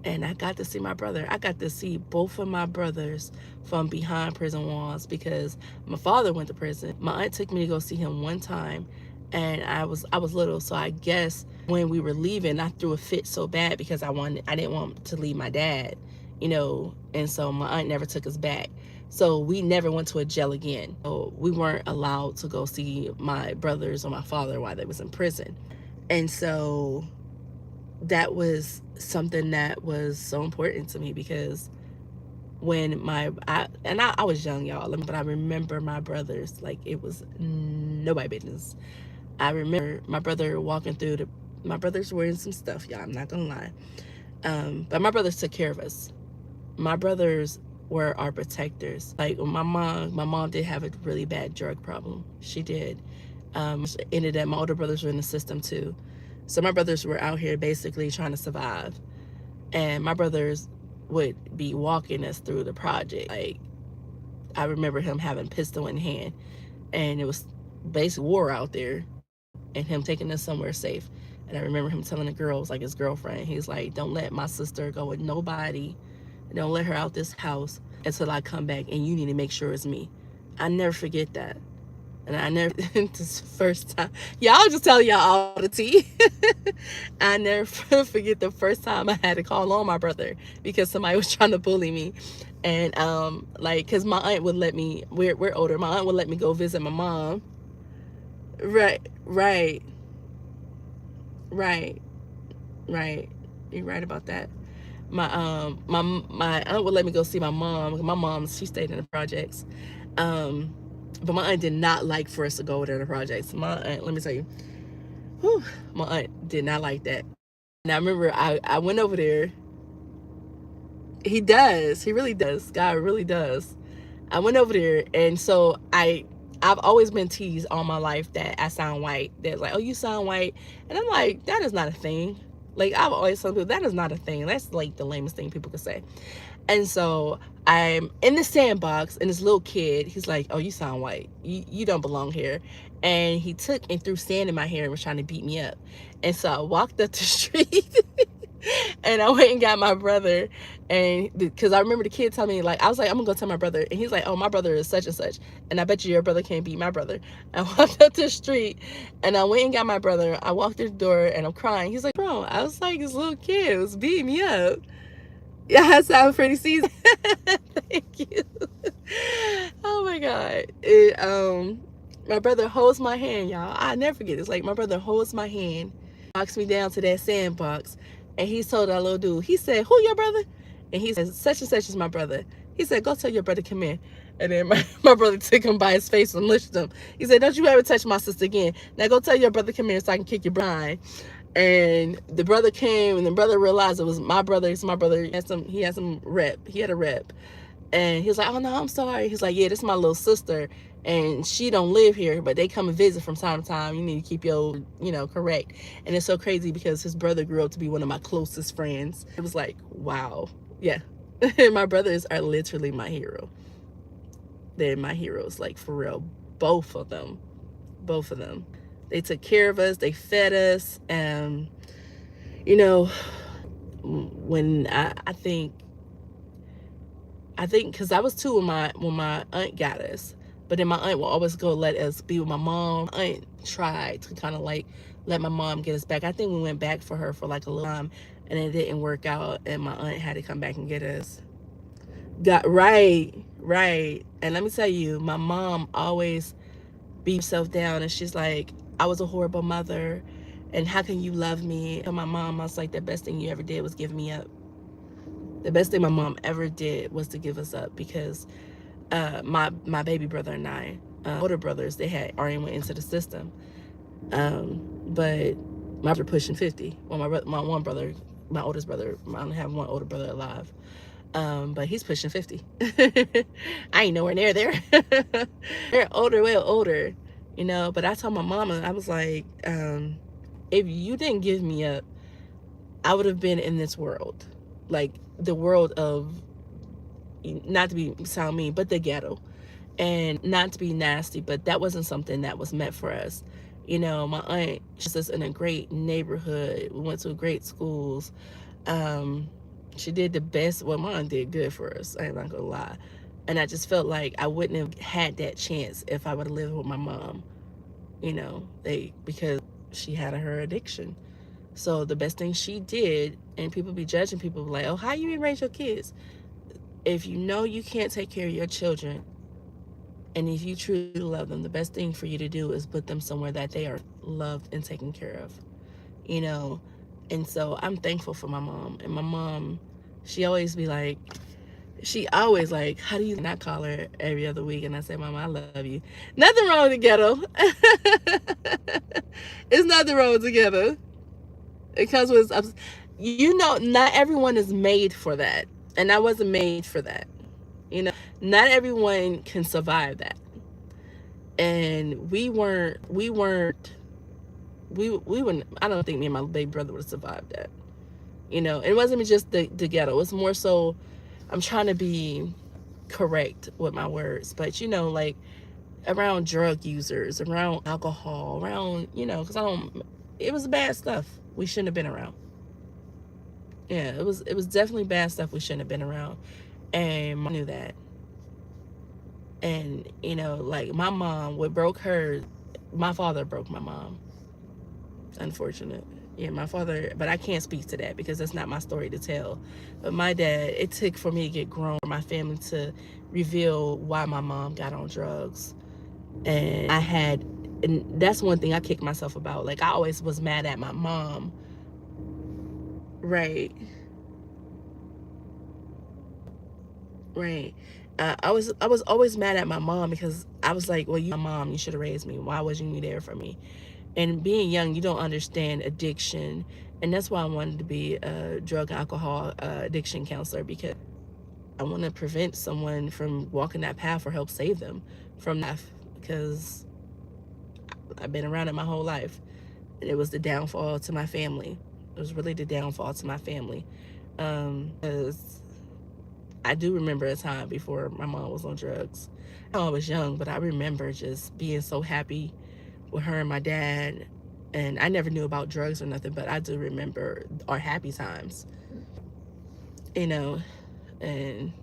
[SPEAKER 1] And I got to see my brother. I got to see both of my brothers from behind prison walls, because my father went to prison. My aunt took me to go see him one time, and I was little, so I guess when we were leaving, I threw a fit so bad because I didn't want to leave my dad, and so my aunt never took us back. So we never went to a jail again. So we weren't allowed to go see my brothers or my father while they was in prison. And so that was something that was so important to me, because when I was young, y'all, but I remember my brothers like it was nobody business. I remember my brother walking through my brothers were in some stuff, y'all, I'm not gonna lie. But my brothers took care of us. My brothers were our protectors. Like my mom did have a really bad drug problem. She did. Ended up, my older brothers were in the system too. So my brothers were out here basically trying to survive. And my brothers would be walking us through the project. Like, I remember him having a pistol in hand, and it was basic war out there, and him taking us somewhere safe. And I remember him telling the girls, like his girlfriend, he's like, don't let my sister go with nobody. Don't let her out this house until I come back, and you need to make sure it's me. I never forget that. And I never, this first time, y'all just tell y'all all the tea. I never forget the first time I had to call on my brother because somebody was trying to bully me. And cause my aunt would let me, we're older, my aunt would let me go visit my mom. Right. You're right about that. My aunt would let me go see my mom. My mom, she stayed in the projects. But my aunt did not like for us to go over there to the projects. My aunt, let me tell you, whew, my aunt did not like that. And I remember I went over there. He does. He really does. God really does. I went over there, and so I've always been teased all my life that I sound white. They're like, "Oh, you sound white," and I'm like, "That is not a thing." Like I've always told people that is not a thing. That's like the lamest thing people could say. And so I'm in the sandbox, and this little kid, he's like, "Oh, you sound white. You don't belong here." And he took and threw sand in my hair and was trying to beat me up. And so I walked up the street and I went and got my brother. And because I remember the kid telling me, like, I was like, I'm gonna go tell my brother. And he's like, "Oh, my brother is such and such. And I bet you your brother can't beat my brother." I walked up the street and I went and got my brother. I walked through the door and I'm crying. He's like, "Bro," I was like, "This little kid was beating me up." Yeah, I sound pretty seasoned. Thank you. Oh my God. My brother holds my hand, y'all. I never forget. It's like my brother holds my hand, walks me down to that sandbox, and he told that little dude, he said, "Who your brother?" And he says, "Such and such is my brother." He said, "Go tell your brother come in." And then my brother took him by his face and lifted him. He said, "Don't you ever touch my sister again. Now go tell your brother come here so I can kick your behind." And the brother came, and the brother realized it was my brother. It's my brother. He had some rep. He had a rep. And he was like, "Oh no, I'm sorry." He's like, "Yeah, this is my little sister, and she don't live here, but they come and visit from time to time. You need to keep your, correct." And it's so crazy because his brother grew up to be one of my closest friends. It was like, wow. Yeah. My brothers are literally my hero. They're my heroes, like for real. Both of them. Both of them. They took care of us, they fed us, and when I think because I was two when my aunt got us, but then my aunt will always go let us be with my mom. My aunt tried to kind of like let my mom get us back. I think we went back for her for like a little time, and it didn't work out, and my aunt had to come back and get us. Got right, right. And let me tell you, my mom always beat herself down, and she's like, "I was a horrible mother, and how can you love me?" And my mom, I was like, "The best thing you ever did was give me up." The best thing my mom ever did was to give us up, because my baby brother and I, older brothers, they had already went into the system. But my brother pushing 50. Well, my one brother, my oldest brother, I only have one older brother alive. But he's pushing 50. I ain't nowhere near there. They're older, way older, But I told my mama, I was like, if you didn't give me up, I would have been in this world, like the world of, not to be sound mean, but the ghetto, and not to be nasty, but that wasn't something that was meant for us. My aunt, she's just in a great neighborhood. We went to great schools. She did the best. Well, my aunt did good for us. I ain't not gonna lie. And I just felt like I wouldn't have had that chance if I would have lived with my mom. Because she had her addiction. So the best thing she did, and people be judging people like, "Oh, how you raise your kids?" If you know you can't take care of your children, and if you truly love them, the best thing for you to do is put them somewhere that they are loved and taken care of. And so I'm thankful for my mom. And my mom, she always be like, "How do you not call her every other week?" And I say, "Mama, I love you." Nothing wrong with the ghetto. It's nothing wrong with the ghetto. It comes with, not everyone is made for that. And I wasn't made for that. Not everyone can survive that. And we wouldn't, I don't think me and my baby brother would have survived that. It wasn't just the ghetto. It was more so, I'm trying to be correct with my words, but like around drug users, around alcohol, around, because it was bad stuff we shouldn't have been around. Yeah, it was definitely bad stuff we shouldn't have been around. And I knew that. And, like my mom, what broke her, my father broke my mom. Unfortunate. Yeah, my father, but I can't speak to that because that's not my story to tell. But my dad, it took for me to get grown, for my family to reveal why my mom got on drugs. And that's one thing I kick myself about. Like, I always was mad at my mom. Right. Right. I was always mad at my mom because I was like, well, you my mom, you should have raised me. Why wasn't you there for me? And being young, you don't understand addiction, and that's why I wanted to be a drug and alcohol addiction counselor, because I want to prevent someone from walking that path or help save them from that, because I've been around it my whole life. And it was the downfall to my family. It was really the downfall to my family. Because I do remember a time before my mom was on drugs. I was young, but I remember just being so happy with her and my dad. And I never knew about drugs or nothing, but I do remember our happy times, you know. And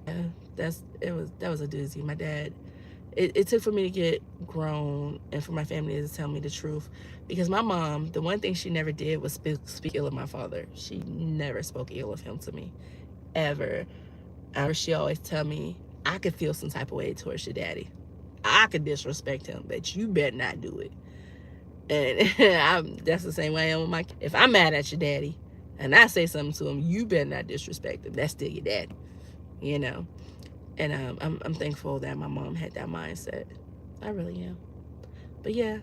[SPEAKER 1] yeah, that was a doozy. My dad, it took for me to get grown and for my family to tell me the truth, because my mom, the one thing she never did was speak ill of my father. She never spoke ill of him to me, ever. She always tell me I could feel some type of way towards your daddy. I could disrespect him, but you better not do it. And that's the same way I am with my. If I'm mad at your daddy and I say something to him, you better not disrespect him. That's still your daddy, you know. And I'm thankful that my mom had that mindset. I really am. But yeah,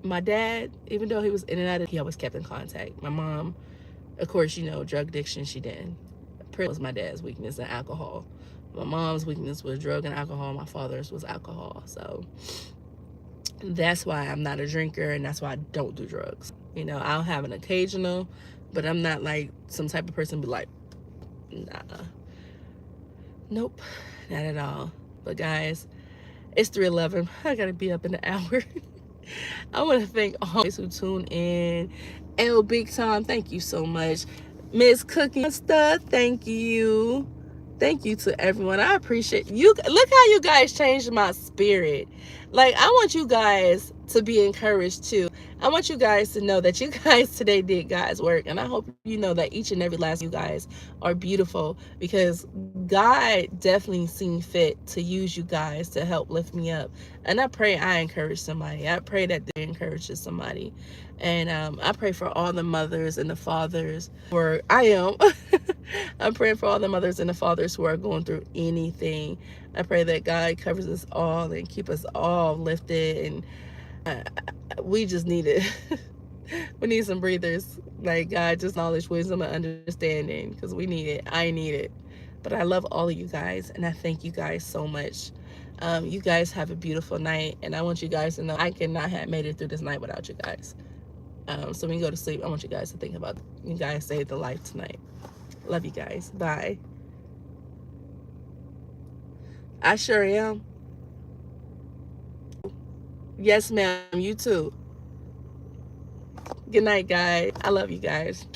[SPEAKER 1] my dad, even though he was in and out of, he always kept in contact. My mom, of course, you know, drug addiction, she didn't. Pretty was my dad's weakness and alcohol. My mom's weakness was drug and alcohol. My father's was alcohol. So that's why I'm not a drinker, and that's why I don't do drugs. You know, I'll have an occasional, but I'm not like some type of person be like, nah. Nope, not at all. But guys, it's 3:11. I gotta be up in an hour. I want to thank all who tune in. L Big Time, thank you so much. Miss Cookie Stuff, thank you. Thank you to everyone. I appreciate you. Look how you guys changed my spirit. Like, I want you guys to be encouraged too. I want you guys to know that you guys today did God's work. And I hope you know that each and every last you guys are beautiful, because God definitely seen fit to use you guys to help lift me up. And I pray I encourage somebody. I pray that they encourages somebody. And I pray for all the mothers and the fathers, or I am. I'm praying for all the mothers and the fathers who are going through anything. I pray that God covers us all and keep us all lifted. And we just need it. We need some breathers. Like, God, just knowledge, wisdom, and understanding, because we need it. I need it. But I love all of you guys, and I thank you guys so much. You guys have a beautiful night, and I want you guys to know I could not have made it through this night without you guys. So when you go to sleep, I want you guys to think about you guys saved the life tonight. Love you guys. Bye. I sure am. Yes, ma'am. You too. Good night, guys. I love you guys.